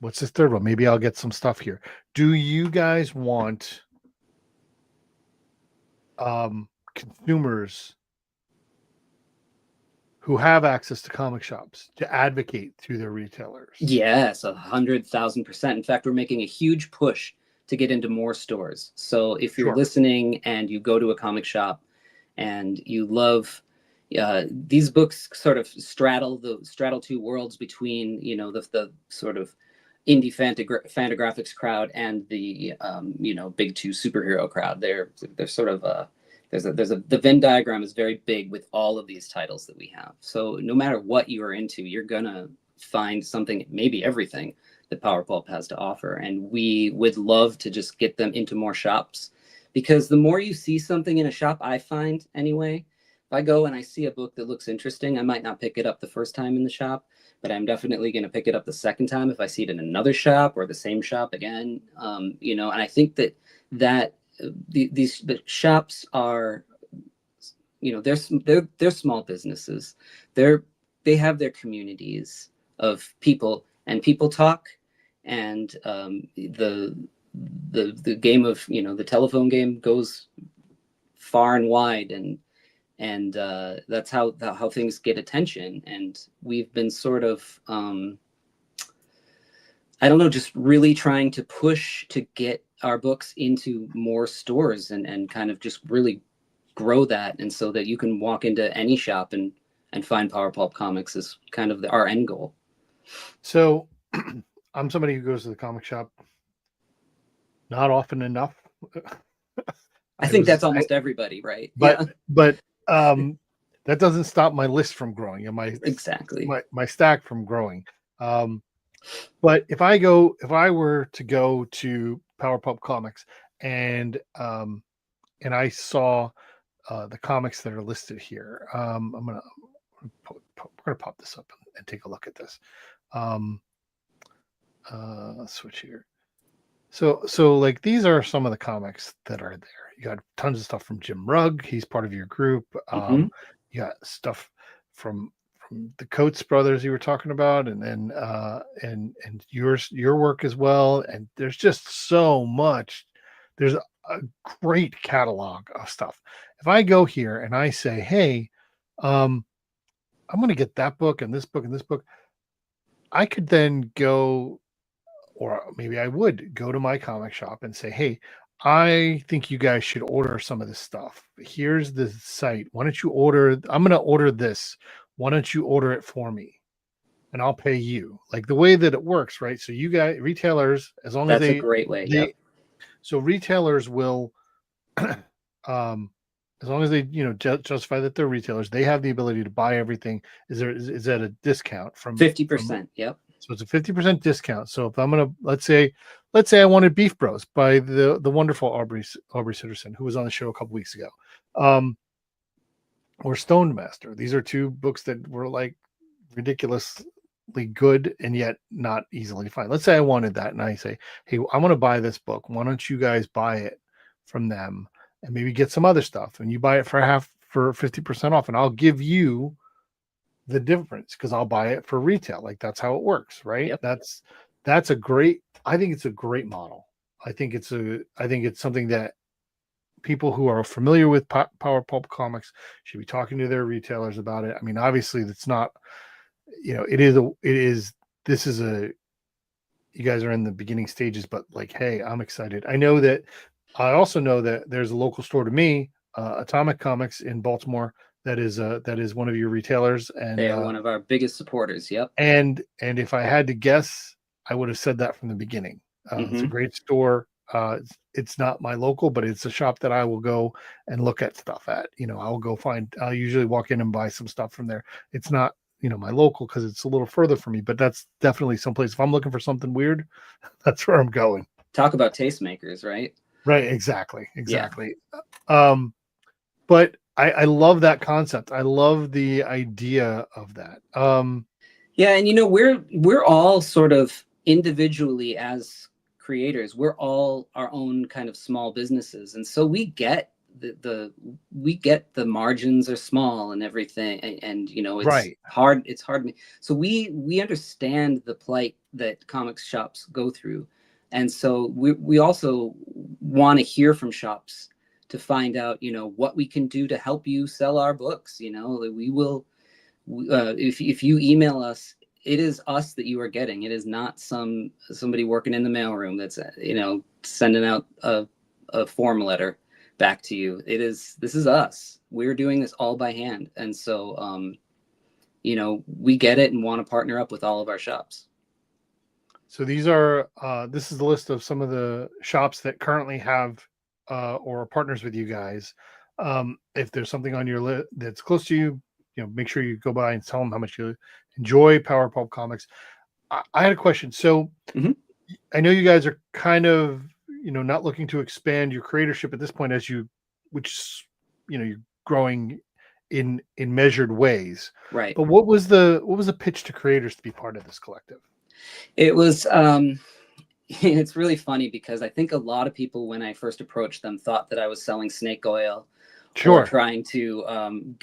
what's this third one? Maybe I'll get some stuff here. Do you guys want consumers who have access to comic shops to advocate to their retailers? Yes, 100,000%. In fact, we're making a huge push to get into more stores. So if you're listening and you go to a comic shop and you love these books, sort of straddle two worlds between the sort of indie Fantagraphics crowd and the big two superhero crowd. They're sort of the Venn diagram is very big with all of these titles that we have. So no matter what you are into, you're gonna find something, maybe everything, that Power Pulp has to offer. And we would love to just get them into more shops, because the more you see something in a shop, I find anyway, if I go and I see a book that looks interesting, I might not pick it up the first time in the shop, but I'm definitely going to pick it up the second time if I see it in another shop or the same shop again. And I think that the shops are, they're small businesses. They have their communities of people, and people talk, and the game of the telephone game goes far and wide, and that's how things get attention. And we've been sort of I don't know, just really trying to push to get our books into more stores and kind of just really grow that, and so that you can walk into any shop and find Power Pulp Comics is kind of our end goal. So I'm somebody who goes to the comic shop not often enough. I think that's almost everybody, right? But that doesn't stop my list from growing and my stack from growing. But if I were to go to Power Pulp Comics and I saw the comics that are listed here, we're gonna pop this up and take a look at this. Let's switch here. So like these are some of the comics that are there. You got tons of stuff from Jim Rugg. He's part of your group. You got stuff from the Coates brothers you were talking about, and then and your work as well. And there's just so much. There's a great catalog of stuff. If I go here and I say, hey, I'm going to get that book and this book and this book, I could then go, or maybe I would go to my comic shop and say, hey, I think you guys should order some of this stuff. Here's the site. Why don't you order? I'm going to order this. Why don't you order it for me? And I'll pay you. Like the way that it works, right? So you guys, retailers, as long as That's a great way. Yep. so retailers will, as long as they, justify that they're retailers, they have the ability to buy everything. Is that a discount from 50%? Yep. So it's a 50% discount. So if I'm gonna let's say I wanted Beef Bros by the wonderful Aubrey Sitterson, who was on the show a couple weeks ago, or Stone Master. These are two books that were like ridiculously good and yet not easily to find. Let's say I wanted that, and I say, hey, I want to buy this book. Why don't you guys buy it from them and maybe get some other stuff, and you buy it for 50% off, and I'll give you the difference because I'll buy it for retail. Like that's how it works, right? Yep. That's a great. I think it's a great model. I think it's something that people who are familiar with Power Pulp Comics should be talking to their retailers about it. I mean, obviously, that's not. This is a. You guys are in the beginning stages, but like, hey, I'm excited. I also know that there's a local store to me, Atomic Comics in Baltimore. That is one of your retailers, and they are one of our biggest supporters. Yep. And if I had to guess, I would have said that from the beginning. It's a great store. It's not my local, but it's a shop that I will go and look at stuff at. I'll usually walk in and buy some stuff from there. It's not, my local because it's a little further for me, but that's definitely someplace. If I'm looking for something weird, that's where I'm going. Talk about tastemakers, right? Right. Exactly. Yeah. But I love that concept. I love the idea of that. Yeah, and we're all sort of individually as creators, we're all our own kind of small businesses, and so we get the margins are small and everything, and it's right. hard. It's hard. So we understand the plight that comics shops go through, and so we also want to hear from shops to find out, what we can do to help you sell our books. We will, if you email us, it is us that you are getting. It is not somebody working in the mailroom that's, sending out a form letter back to you. This is us. We're doing this all by hand. And so, we get it and want to partner up with all of our shops. So this is the list of some of the shops that currently have or partners with you guys. If there's something on your list that's close to you, make sure you go by and tell them how much you enjoy Power Pulp Comics. I had a question. So I know you guys are kind of, not looking to expand your creatorship at this point you're growing in measured ways. Right. But what was the pitch to creators to be part of this collective? It was, it's really funny because I think a lot of people, when I first approached them, thought that I was selling snake oil. Sure. Or trying to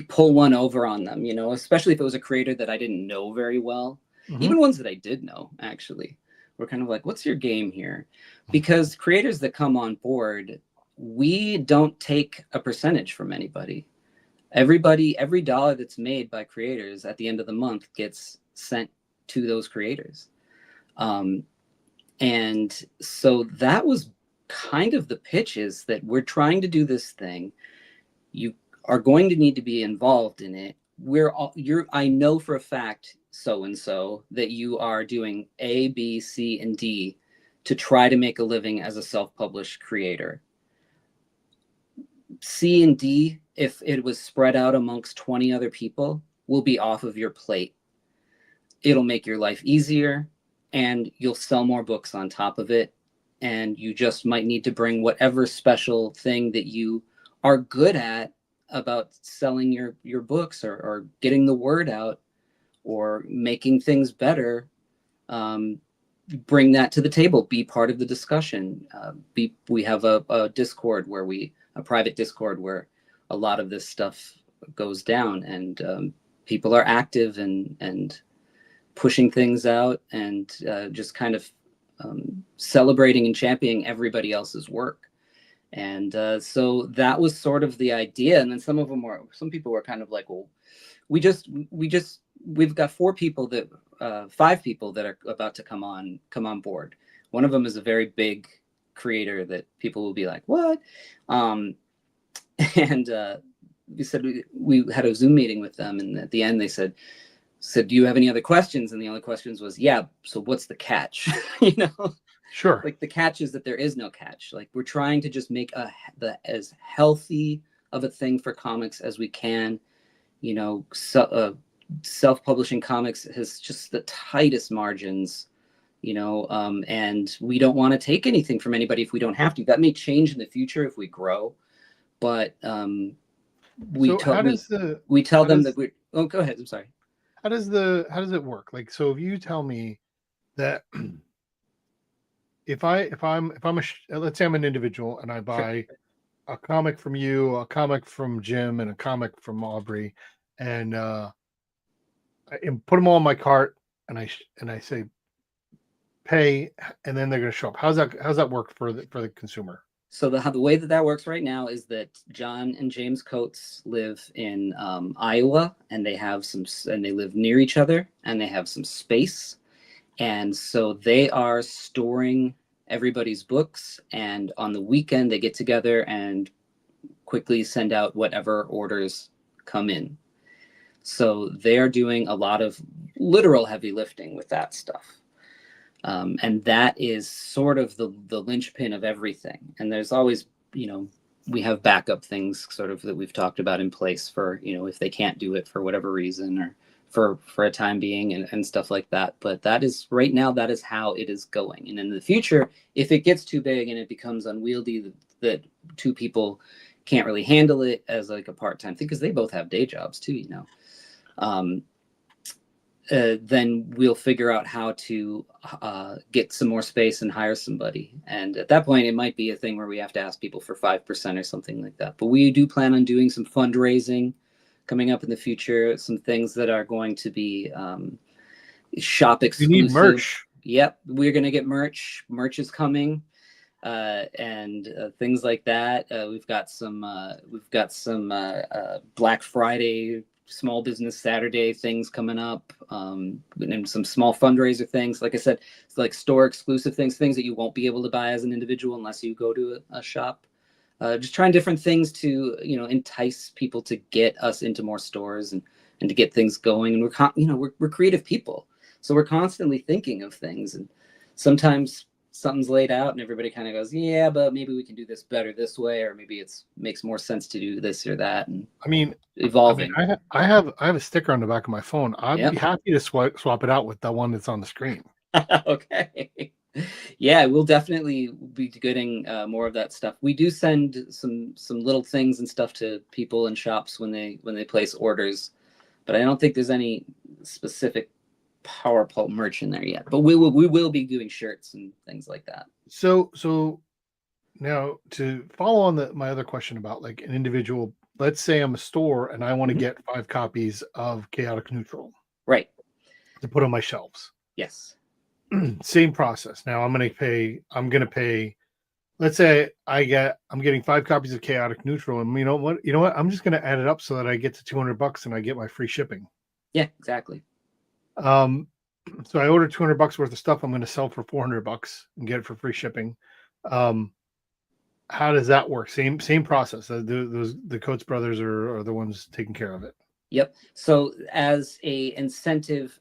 pull one over on them, especially if it was a creator that I didn't know very well. Even ones that I did know, actually, were kind of like, what's your game here? Because creators that come on board, we don't take a percentage from anybody. Every dollar that's made by creators at the end of the month gets sent to those creators. And so that was kind of the pitch, is that we're trying to do this thing. You are going to need to be involved in it. I know for a fact, so-and-so, that you are doing A, B, C, and D to try to make a living as a self-published creator. C and D, if it was spread out amongst 20 other people, will be off of your plate. It'll make your life easier, and you'll sell more books on top of it. And you just might need to bring whatever special thing that you are good at about selling your books or getting the word out or making things better. Bring that to the table, be part of the discussion. We have a Discord a private Discord where a lot of this stuff goes down, and people are active and pushing things out and just kind of celebrating and championing everybody else's work. And so that was sort of the idea. And then some people were kind of like, well, we've got 5 people that are about to come on board. One of them is a very big creator that people will be like, what? And we said we had a Zoom meeting with them, and at the end they said, do you have any other questions? And the only questions was, yeah, so what's the catch? Sure. Like, the catch is that there is no catch. Like, we're trying to just make as healthy of a thing for comics as we can. Self-publishing comics has just the tightest margins, and we don't want to take anything from anybody if we don't have to. That may change in the future if we grow, but we tell them that we. Oh, go ahead. I'm sorry. How does it work? Like, so if you tell me that if let's say I'm an individual and I buy a comic from you, a comic from Jim, and a comic from Aubrey, and put them all in my cart, and I say pay, and then they're going to show up. How's that work for the consumer? So the way that works right now is that John and James Coates live in Iowa, and they live near each other, and they have some space, and so they are storing everybody's books, and on the weekend they get together and quickly send out whatever orders come in. So they are doing a lot of literal heavy lifting with that stuff. And that is sort of the linchpin of everything. And there's always, we have backup things sort of that we've talked about in place for, if they can't do it for whatever reason or for a time being and stuff like that. But that is right now, that is how it is going. And in the future, if it gets too big and it becomes unwieldy, that 2 people can't really handle it as like a part-time thing, because they both have day jobs too, then we'll figure out how to get some more space and hire somebody. And at that point, it might be a thing where we have to ask people for 5% or something like that. But we do plan on doing some fundraising coming up in the future, some things that are going to be shop exclusive. You need merch. Yep, we're going to get merch. Merch is coming. And things like that. We've got some Black Friday, Small Business Saturday things coming up, and some small fundraiser things. Like I said, it's like store exclusive things that you won't be able to buy as an individual unless you go to a shop. Just trying different things to entice people to get us into more stores and to get things going. And we're creative people, so we're constantly thinking of things. And sometimes something's laid out and everybody kind of goes, yeah, but maybe we can do this better this way, or maybe makes more sense to do this or that. And evolving. I have a sticker on the back of my phone. I'd be happy to swap it out with the one that's on the screen. Okay. Yeah, we'll definitely be getting more of that stuff. We do send some little things and stuff to people in shops when they place orders, but I don't think there's any specific Power Pulp merch in there yet. But we will be doing shirts and things like that. So now to follow on my other question about like an individual, let's say I'm a store and I want to get 5 copies of Chaotic Neutral, right, to put on my shelves. Yes. Same process. Now I'm going to pay. Let's say I'm getting 5 copies of Chaotic Neutral, and you know what? I'm just going to add it up so that I get to $200 and I get my free shipping. Yeah, exactly. So I order $200 worth of stuff. I'm going to sell for $400 and get it for free shipping. How does that work? Same process. The Coates brothers are the ones taking care of it. Yep. So as a incentive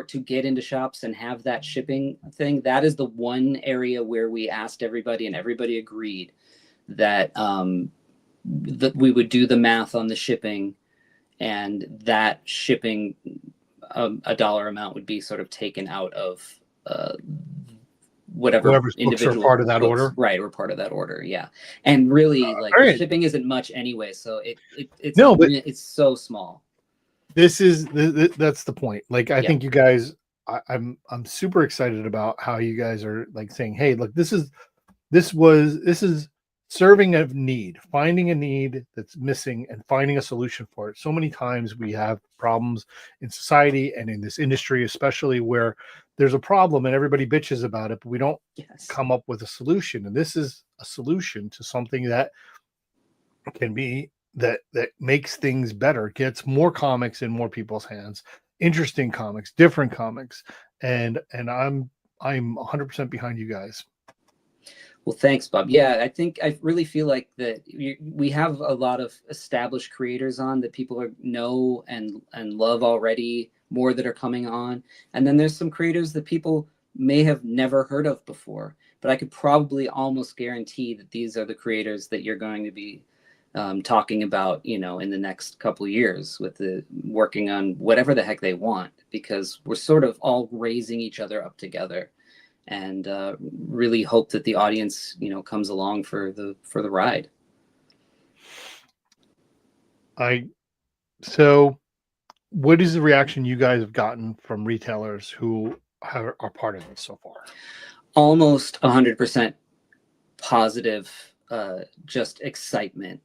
to get into shops and have that shipping thing, that is the one area where we asked everybody and everybody agreed that that we would do the math on the shipping, and that shipping a dollar amount would be sort of taken out of whoever's books are part of that order, right? Or part of that order, yeah. And really, right. Shipping isn't much anyway, so it's it's so small. That's the point. Like, I think you guys, I'm super excited about how you guys are like saying, hey, look, this is serving a need, finding a need that's missing and finding a solution for it. So many times we have problems in society and in this industry, especially where there's a problem and everybody bitches about it, but we don't Yes. come up with a solution. And this is a solution to something that can be that makes things better, gets more comics in more people's hands, interesting comics, different comics. And I'm 100% behind you guys. Well, thanks, Bob. Yeah, I really feel like that we have a lot of established creators on that people know and love already, more that are coming on. And then there's some creators that people may have never heard of before. But I could probably almost guarantee that these are the creators that you're going to be talking about, in the next couple of years with working on whatever the heck they want, because we're sort of all raising each other up together. And really hope that the audience, comes along for the ride. So what is the reaction you guys have gotten from retailers who are part of this so far? Almost 100% positive, just excitement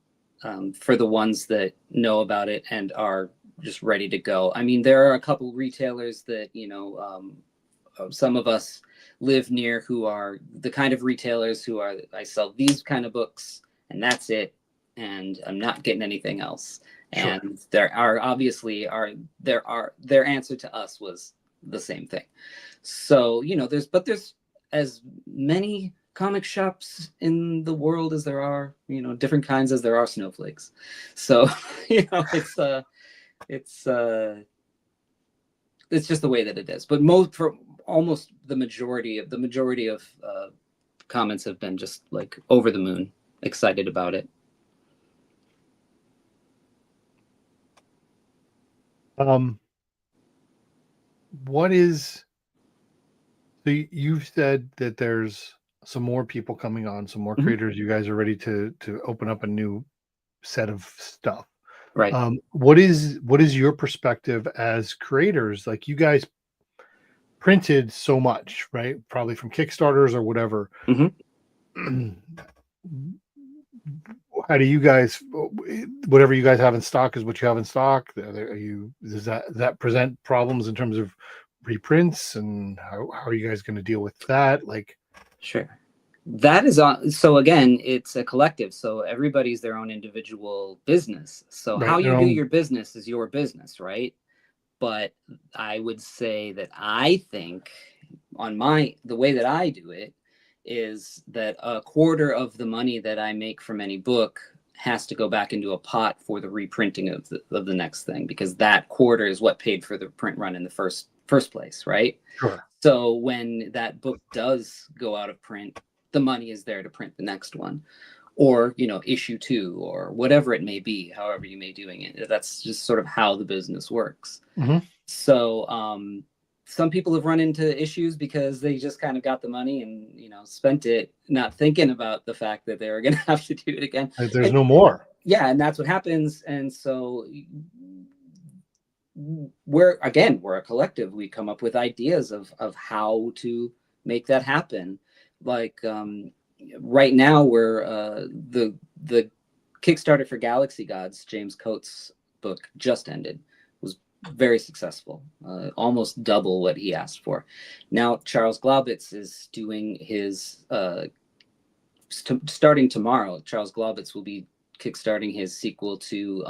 for the ones that know about it and are just ready to go. I mean, there are a couple retailers that, some of us live near who are the kind of retailers who are, I sell these kind of books and that's it, and I'm not getting anything else. Sure. And there are obviously their answer to us was the same thing. So there's as many comic shops in the world as there are different kinds as there are snowflakes. So it's just the way that it is. But for almost the majority of comments have been just like over the moon excited about it. So you've said that there's some more people coming on, some more creators. You guys are ready to open up a new set of stuff. Right. What is your perspective as creators? Like, you guys printed so much, right? Probably from Kickstarters or whatever. How do you guys, whatever you guys have in stock is what you have in stock? Does that present problems in terms of reprints, and how are you guys going to deal with that? Like, sure. That is on. So again, it's a collective. So everybody's their own individual business. So right, how you do your business is your business, right? But I would say that I think the way that I do it is that a quarter of the money that I make from any book has to go back into a pot for the reprinting of the next thing, because that quarter is what paid for the print run in the first place, right? Sure. So when that book does go out of print, the money is there to print the next one, or issue 2, or whatever it may be, however you may doing it. That's just sort of how the business works. So some people have run into issues because they just kind of got the money and spent it, not thinking about the fact that they were going to have to do it again. There's no more. Yeah, and that's what happens. And so we're a collective. We come up with ideas of how to make that happen. Like right now, we're the Kickstarter for Galaxy Gods, James Coates' book, just ended. Was very successful, almost double what he asked for. Now Charles Glaubitz is doing his starting tomorrow. Charles Glaubitz will be kickstarting his sequel to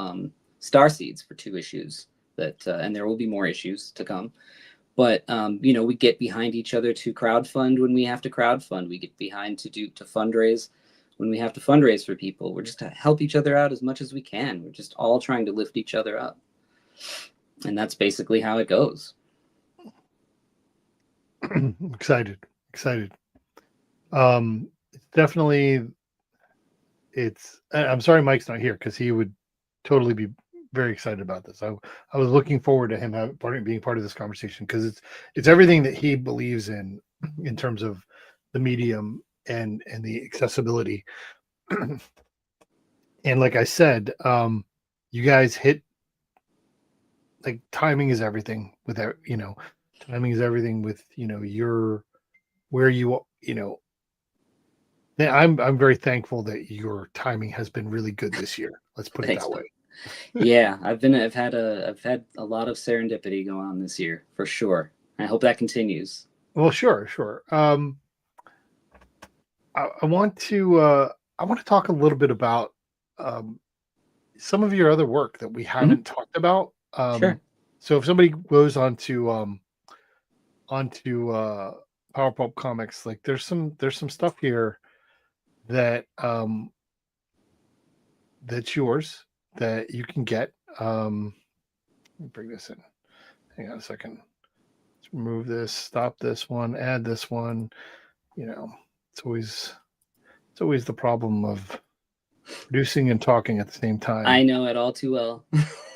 Starseeds for 2 issues. And there will be more issues to come. But we get behind each other to crowdfund when we have to crowdfund. We get behind to fundraise when we have to fundraise for people. We're just to help each other out as much as we can. We're just all trying to lift each other up, and that's basically how it goes. Excited. Definitely. I'm sorry Mike's not here, because he would totally be very excited about this. I was looking forward to him being part of this conversation, because it's everything that he believes in terms of the medium and the accessibility. And like I said, you guys hit, like, timing is everything with that. Timing is everything with your where you Yeah, I'm very thankful that your timing has been really good this year. Let's put it Thanks, that man. way. Yeah, I've had a lot of serendipity going on this year for sure. I hope that continues. Well, sure, sure. I want to talk a little bit about um, some of your other work that we Mhm. haven't talked about. Sure. So if somebody goes onto Power Pulp Comics, like there's some stuff here that that's yours that you can get. Let me bring this in. Hang on a second. Let's remove this, stop this one, add this one. You know, it's always the problem of producing and talking at the same time. I know it all too well.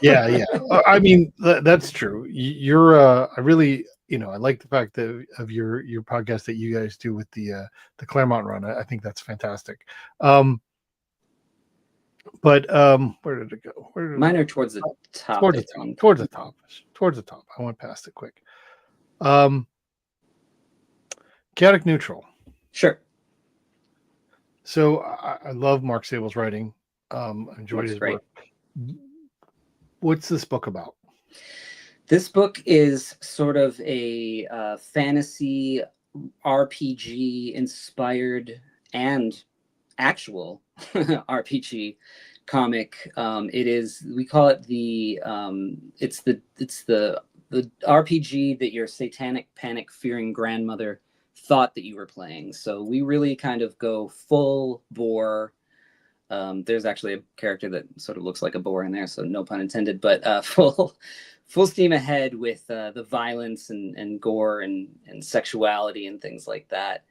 Yeah, yeah. I mean, that's true. You're I really, I like the fact that of your podcast that you guys do with the Claremont run. I think that's fantastic. But where did it go? Where did it Mine are go? towards the top, Towards I the top. think. Towards the top. Towards the top. I went past it quick. Um Chaotic Neutral. Sure. So I love Mark Sable's writing. I enjoyed Looks his great. work. What's this book about? This book is sort of a fantasy RPG inspired and actual RPG comic. It is, we call it the RPG that your satanic panic fearing grandmother thought that you were playing. So we really kind of go full bore. There's actually a character that sort of looks like a boar in there, so no pun intended. But full steam ahead with the violence and gore and sexuality and things like that.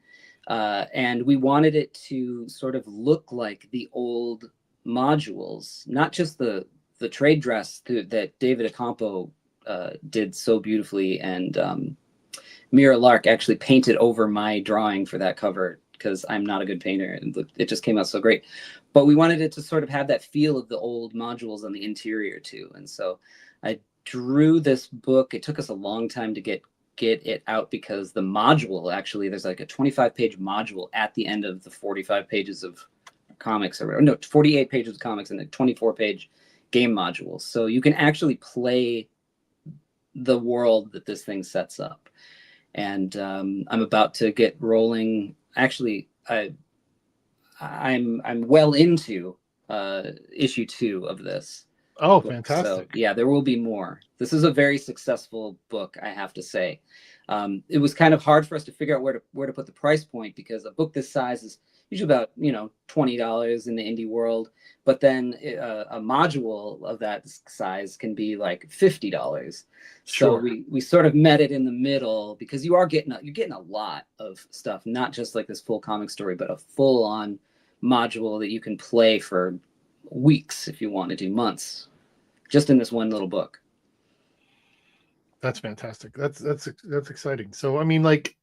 And we wanted it to sort of look like the old modules, not just the trade dress that David Acampo did so beautifully, and Mira Lark actually painted over my drawing for that cover because I'm not a good painter, and it just came out so great. But we wanted it to sort of have that feel of the old modules on the interior too, and so I drew this book. It took us a long time to get it out because the module, actually, there's like a 25-page module at the end of the 45 pages of comics, or no, 48 pages of comics and a 24-page game module. So you can actually play the world that this thing sets up. And I'm about to get rolling. Actually, I'm well into issue 2 of this. Oh, So fantastic. yeah, there will be more. This is a very successful book, I have to say. It was kind of hard for us to figure out where to put the price point, because a book this size is usually about $20 in the indie world, but then a module of that size can be like $50. So Sure. we sort of met it in the middle, because you're getting a lot of stuff, not just like this full comic story, but a full on module that you can play for weeks if you want to do months, just in this one little book. That's fantastic. That's exciting. So I mean, like,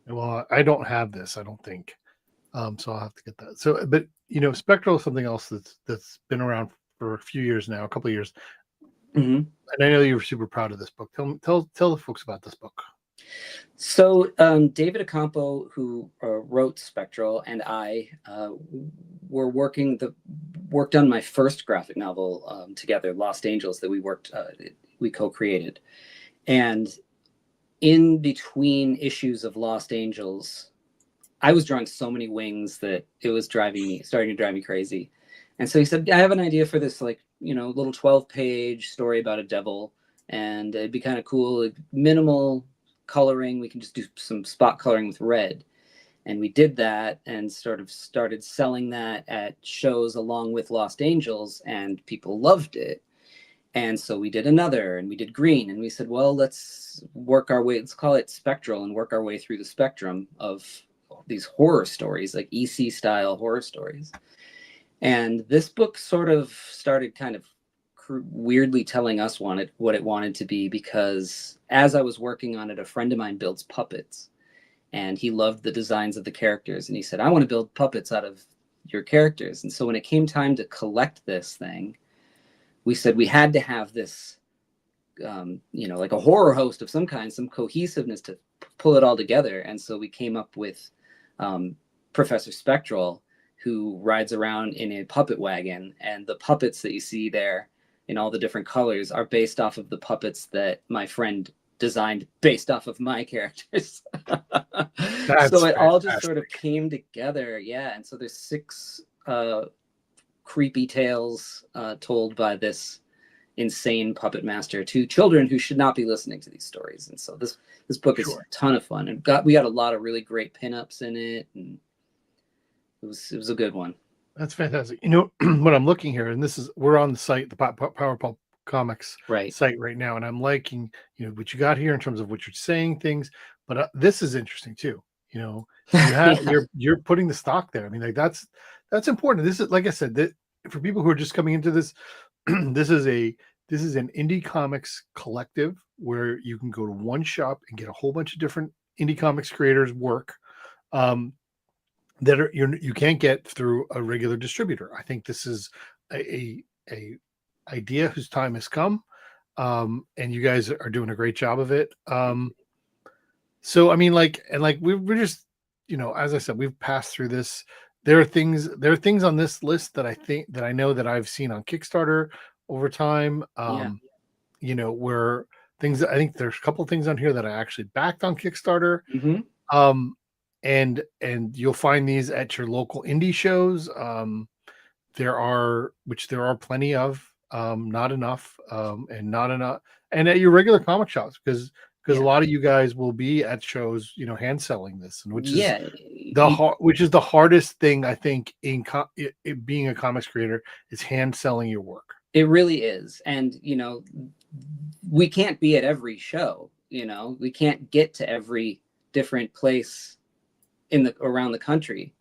well, I don't have this, I don't think. So I'll have to get that. So, but Spectral is something else that's been around for a few years now, a couple of years. Mm-hmm. And I know you were super proud of this book. Tell the folks about this book. So David Acampo, who wrote Spectral, and I worked on my first graphic novel together, Lost Angels, that we co-created. And in between issues of Lost Angels, I was drawing so many wings that it was starting to drive me crazy. And so he said, I have an idea for this, little 12-page story about a devil, and it'd be kind of cool, minimal coloring. We can just do some spot coloring with red. And we did that and sort of started selling that at shows along with Lost Angels, and people loved it. And so we did another, and we did green, and we said, well, let's call it Spectral, and work our way through the spectrum of these horror stories, like EC style horror stories. And this book sort of started kind of weirdly telling us what it wanted to be, because as I was working on it, a friend of mine builds puppets, and he loved the designs of the characters, and he said, I want to build puppets out of your characters. And so when it came time to collect this thing, we said we had to have this like a horror host of some kind, some cohesiveness to pull it all together. And so we came up with Professor Spectral, who rides around in a puppet wagon, and the puppets that you see there in all the different colors are based off of the puppets that my friend designed based off of my characters. So it all just sort of came together. Yeah. And so there's 6 creepy tales told by this insane puppet master to children who should not be listening to these stories. And so this book is a ton of fun, and we got a lot of really great pinups in it, and it was a good one. That's fantastic. You know, when I'm looking here, and we're on the site, the Power Pulp Comics site right now, and I'm liking, you know, what you got here in terms of what you're saying things, but this is interesting too. You know, you have you're putting the stock there. I mean, like that's important. This is, like I said, that for people who are just coming into this, this is an indie comics collective where you can go to one shop and get a whole bunch of different indie comics creators' work. That you can't get through a regular distributor. I think this is a idea whose time has come, and you guys are doing a great job of it. So I mean, we're just, you know, as I said, we've passed through this. There are things on this list that I know that I've seen on Kickstarter over time. You know, where things, I think there's a couple of things on here that I actually backed on Kickstarter. Mm-hmm. And you'll find these at your local indie shows. There are plenty of, not enough, and at your regular comic shops, because a lot of you guys will be at shows, you know, hand selling this, and which is the hardest thing, I think, in being a comics creator, is hand selling your work. It really is. And, you know, we can't be at every show, you know, we can't get to every different place around the country.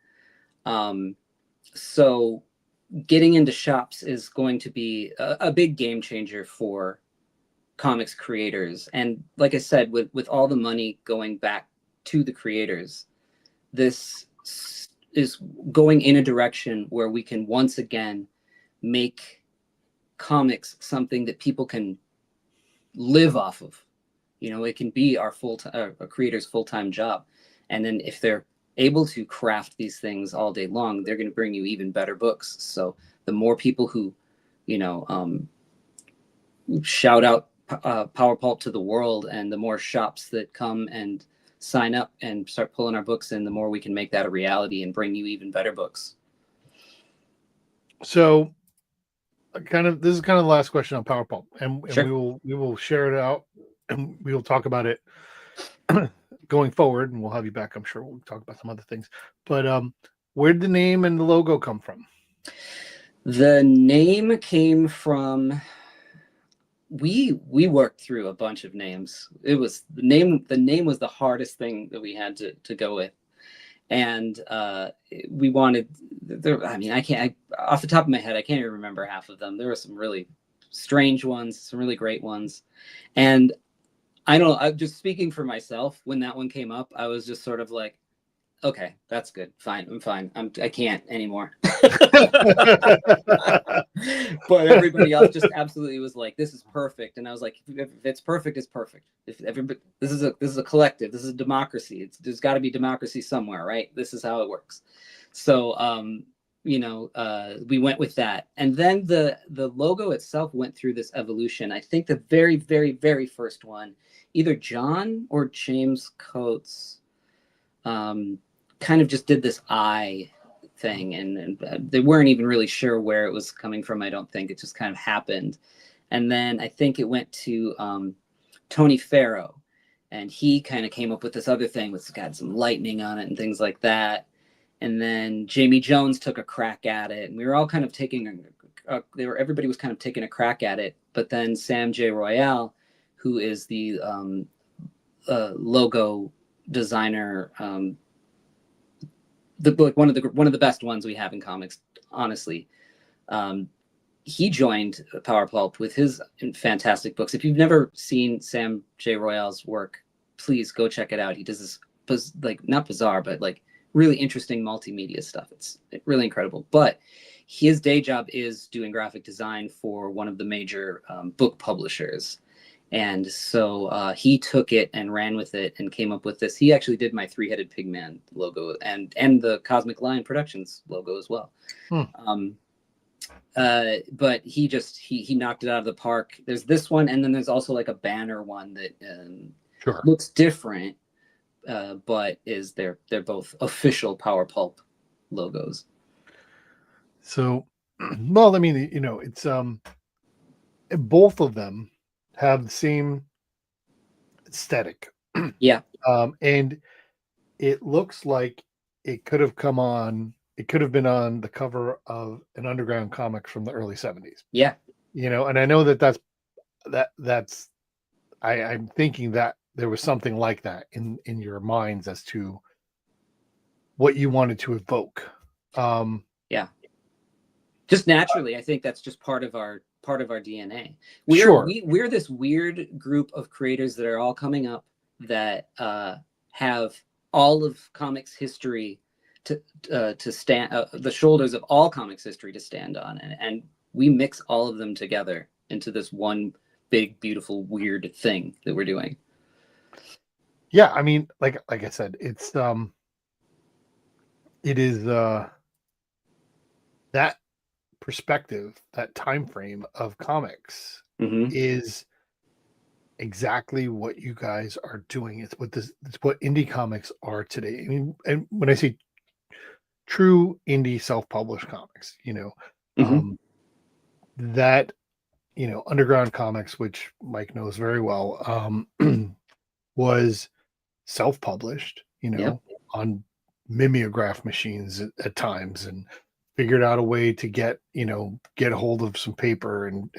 So getting into shops is going to be a big game changer for comics creators. And like I said, with all the money going back to the creators, this is going in a direction where we can once again make comics something that people can live off of. You know, it can be our a creator's full-time job. And then if they're able to craft these things all day long, they're going to bring you even better books. So the more people who, you know, shout out Power Pulp to the world, and the more shops that come and sign up and start pulling our books in, the more we can make that a reality and bring you even better books. So this is kind of the last question on Power Pulp, and Sure. we will share it out, and we will talk about it going forward, and we'll have you back. I'm sure we'll talk about some other things. But where did the name and the logo come from? The name came from, we worked through a bunch of names. It was the name was the hardest thing that we had to go with. And we wanted off the top of my head, I can't even remember half of them. There were some really strange ones, some really great ones. And I don't know, I'm just speaking for myself. When that one came up, I was just sort of like, okay, that's good. Fine. I'm fine. I can't anymore. But everybody else just absolutely was like, this is perfect. And I was like, if it's perfect, it's perfect. If everybody, this is a collective, this is a democracy. There's got to be democracy somewhere, right? This is how it works. So, we went with that. And then the logo itself went through this evolution. I think the very, very, very first one, either John or James Coates, kind of just did this eye thing, and they weren't even really sure where it was coming from. I don't think it just kind of happened. And then I think it went to Tony Farrow, and he kind of came up with this other thing that's got some lightning on it and things like that. And then Jamie Jones took a crack at it, and we were all kind of everybody was kind of taking a crack at it. But then Sam J. Royale, who is the logo designer, one of the best ones we have in comics, honestly. He joined Power Pulp with his fantastic books. If you've never seen Sam J. Royale's work, please go check it out. He does this not bizarre, but like really interesting multimedia stuff. It's really incredible. But his day job is doing graphic design for one of the major book publishers. And so he took it and ran with it and came up with this. He actually did my three-headed pigman logo and the Cosmic Lion Productions logo as well. Hmm. But he knocked it out of the park. There's this one, and then there's also like a banner one that Sure. looks different, but they're both official Power Pulp logos. So, well, I mean, you know, it's both of them have the same aesthetic. Yeah. And it looks like it could have been on the cover of an underground comic from the early 70s. Yeah. You know, and I know I'm thinking that there was something like that in your minds as to what you wanted to evoke. Yeah. Just naturally, I think that's just part of our DNA. Sure. We're this weird group of creators that are all coming up that have all of comics history to stand, the shoulders of all comics history to stand on, and we mix all of them together into this one big, beautiful, weird thing that we're doing. Yeah, I mean, like I said, it is that perspective, that time frame of comics is exactly what you guys are doing. It's what indie comics are today. I mean, and when I say true indie self-published comics, you know, that, you know, underground comics, which Mike knows very well, was self-published, you know, on mimeograph machines at times, and figured out a way to get a hold of some paper and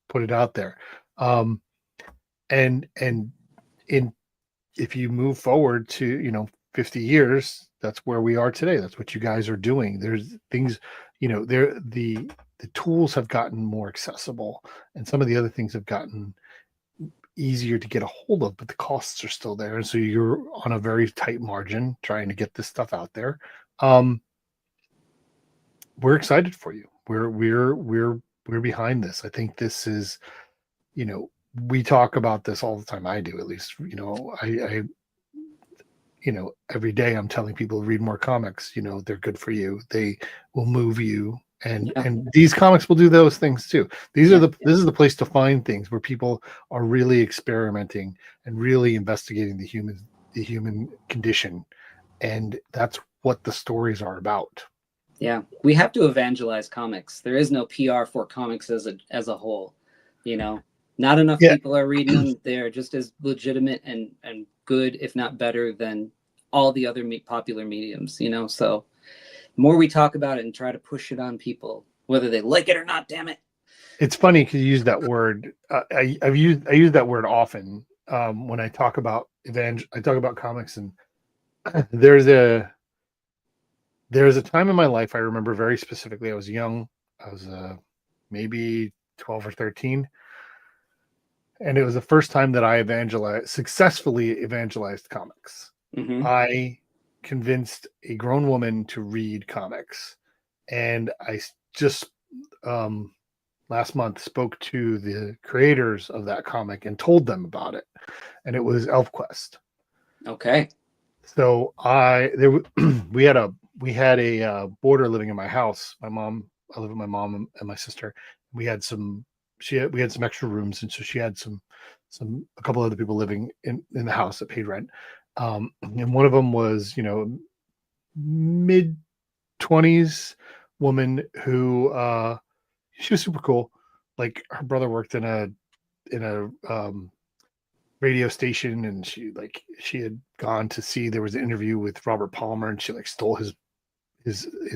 put it out there. And in if you move forward to, you know, 50 years, that's where we are today. That's what you guys are doing. There's things, you know, the tools have gotten more accessible, and some of the other things have gotten easier to get a hold of, but the costs are still there. And so you're on a very tight margin trying to get this stuff out there. We're excited for you. We're behind this. I think this is, you know, we talk about this all the time. I do, at least, you know, I you know, every day I'm telling people to read more comics. You know, they're good for you. They will move you. And these comics will do those things too. This is the place to find things where people are really experimenting and really investigating the human condition. And that's what the stories are about. Yeah, we have to evangelize comics. There is no PR for comics as a whole. You know, not enough people are reading them. They're just as legitimate and good, if not better, than all the other popular mediums. You know, so the more we talk about it and try to push it on people, whether they like it or not, damn it. It's funny because you use that word. I use that word often when I talk about I talk about comics, and there's a time in my life I remember very specifically. I was young. I was maybe 12 or 13, and it was the first time that I successfully evangelized comics. I convinced a grown woman to read comics, and I just last month spoke to the creators of that comic and told them about it, and it was ElfQuest. Okay. So we had a boarder living in my house. I live with my mom and my sister. We had some extra rooms, and so she had a couple other people living in the house that paid rent. And one of them was, you know, mid-20s woman who she was super cool. Like, her brother worked in a radio station, and she had gone to see, there was an interview with Robert Palmer, and she like stole his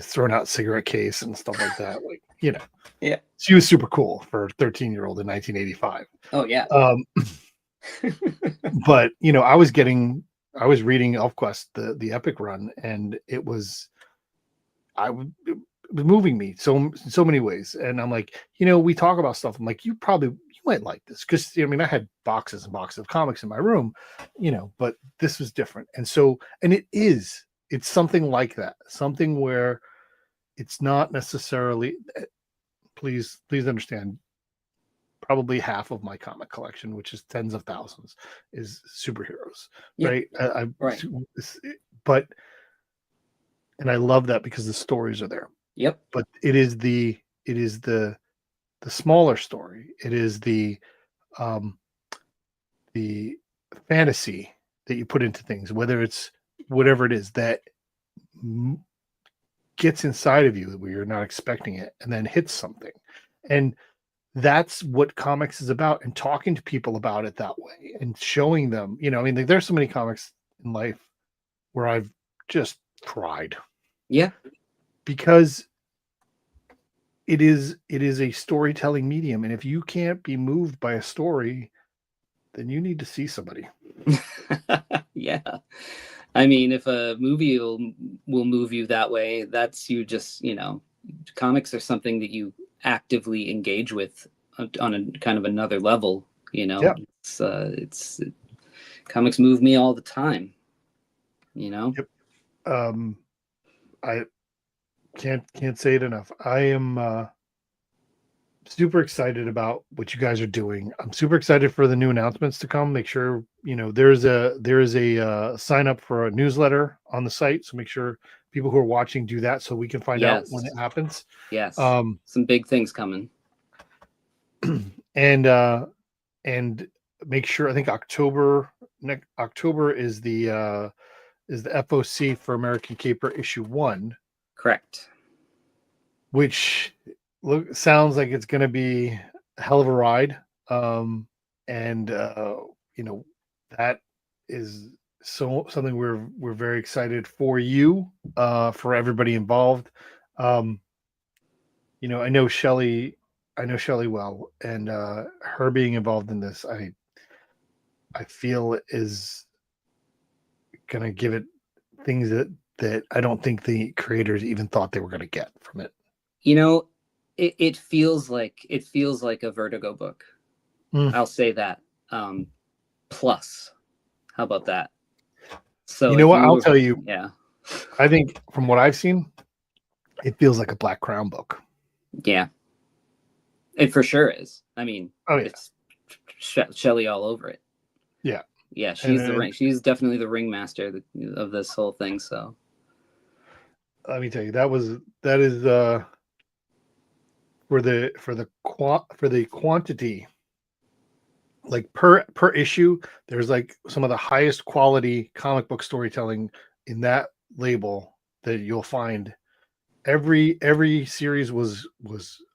thrown out cigarette case and stuff like that. Like, you know, yeah, she was super cool for a 13-year-old in 1985. Oh yeah. But you know, I was reading ElfQuest, the epic run, and it was moving me so many ways. And I'm like, you know, we talk about stuff. I'm like, you might like this, because I mean, I had boxes and boxes of comics in my room, you know, but this was different. And so, and it's something like that, something where it's not necessarily, please understand, probably half of my comic collection, which is tens of thousands, is superheroes. Yeah. Right. Right. But and I love that because the stories are there. Yep. But it is the smaller story. It is um the fantasy that you put into things, whether it's whatever it is that m- gets inside of you where you're not expecting it and then hits something. And that's what comics is about, and talking to people about it that way and showing them, I mean, like, there's so many comics in life where I've just cried Yeah. because it is a storytelling medium. And if you can't be moved by a story, then you need to see somebody. Yeah. I mean, if a movie will move you that way, that's you just, comics are something that you actively engage with on a kind of another level, Yeah. comics move me all the time, Yep. I can't say it enough. I am super excited about what you guys are doing. I'm super excited for the new announcements to come. Make sure there is a sign up for a newsletter on the site, so make sure people who are watching do that so we can find out when it happens. Yes. Um, Some big things coming. and make sure, I think October is the FOC for American Caper issue 1, Correct. which sounds like it's going to be a hell of a ride. And that is something we're very excited for you, for everybody involved. I know Shelly well, and her being involved in this, I feel is going to give it things that I don't think the creators even thought they were going to get from it. It feels like a Vertigo book. I'll say that. Plus, how about that? So you know what? I'll tell you. Yeah. I think from what I've seen, it feels like a Black Crown book. Yeah. It for sure is. I mean, oh, yeah. It's Shelley all over it. Yeah. Yeah, she's the ring. She's definitely the ringmaster of this whole thing. So let me tell you, that is for the quantity, like per issue, there's like some of the highest quality comic book storytelling in that label that you'll find. Every series was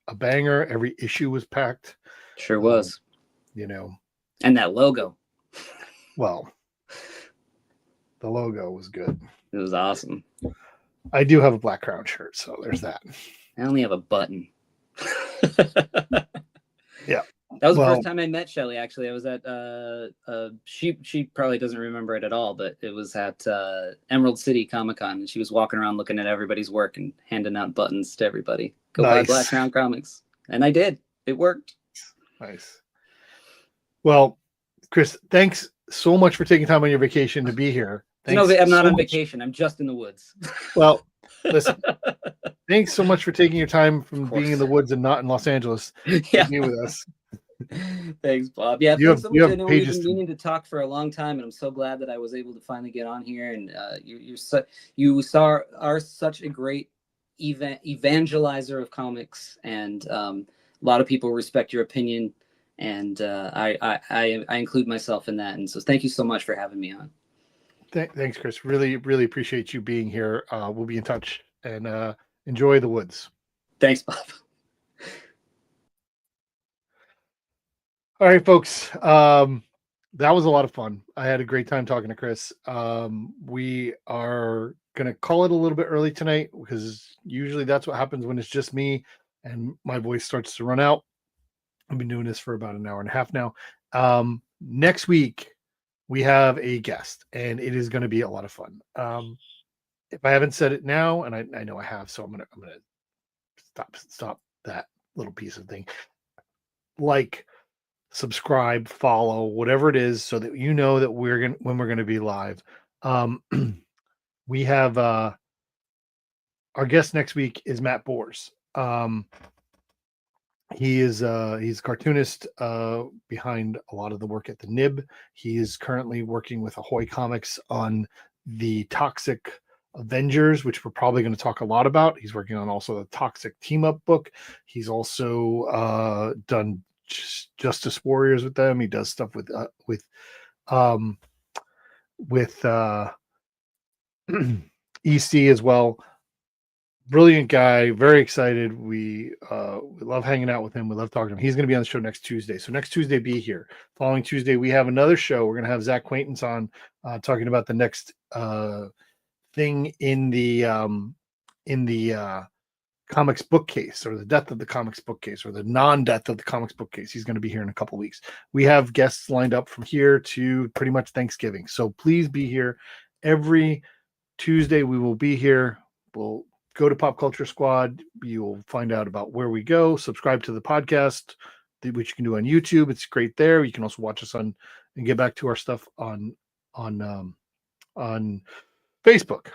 a banger. Every issue was packed. Sure was. And that logo. Well, the logo was good. It was awesome. I do have a Black Crown shirt, so there's that. I only have a button. Yeah. That was the first time I met Shelly, actually. I was at she probably doesn't remember it at all, but it was at Emerald City Comic-Con, and she was walking around looking at everybody's work and handing out buttons to everybody. Go buy Black Crown Comics. And I did. It worked. Nice. Well, Chris, thanks so much for taking time on your vacation to be here. No, I'm not on vacation. I'm just in the woods. Well, listen, thanks so much for taking your time from being in the woods and not in Los Angeles to be with us. Thanks, Bob. Yeah, you thanks so much. I know we've pages been meaning to talk for a long time, and I'm so glad that I was able to finally get on here. And you are such a great evangelizer of comics, and a lot of people respect your opinion, and I include myself in that. And so, thank you so much for having me on. Thanks, Chris. Really, really appreciate you being here. We'll be in touch, and enjoy the woods. Thanks, Bob. All right, folks. That was a lot of fun. I had a great time talking to Chris. We are going to call it a little bit early tonight because usually that's what happens when it's just me and my voice starts to run out. I've been doing this for about an hour and a half now. Next week, we have a guest, and it is going to be a lot of fun. If I haven't said it now, and I know I have, so I'm gonna stop that little piece of thing. Like, subscribe, follow, whatever it is, so that you know that when we're gonna be live. We have our guest next week is Matt Bors. He's a cartoonist behind a lot of the work at the Nib. He is currently working with Ahoy Comics on the Toxic Avengers, which we're probably going to talk a lot about. He's working on also the Toxic Team Up book. He's also done Justice Warriors with them. He does stuff with EC as well. Brilliant guy, very excited. We love hanging out with him. We love talking to him. He's going to be on the show next Tuesday. So next Tuesday, be here. Following Tuesday, we have another show. We're going to have Zach Quaintance on talking about the next thing in the comics bookcase, or the death of the comics bookcase, or the non-death of the comics bookcase. He's going to be here in a couple weeks. We have guests lined up from here to pretty much Thanksgiving. So please be here every Tuesday. We will be here. We'll go to Pop Culture Squad. You'll find out about where we go. Subscribe to the podcast, which you can do on YouTube. It's great there. You can also watch us on and get back to our stuff on Facebook,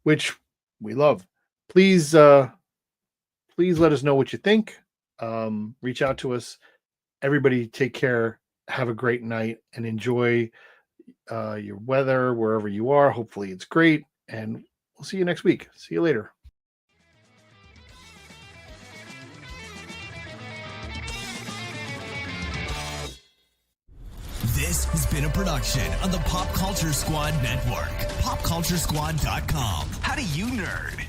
which we love. Please let us know what you think. Reach out to us. Everybody take care. Have a great night and enjoy your weather wherever you are. Hopefully it's great. And we'll see you next week. See you later. This has been a production of the Pop Culture Squad Network. PopCultureSquad.com. How do you nerd?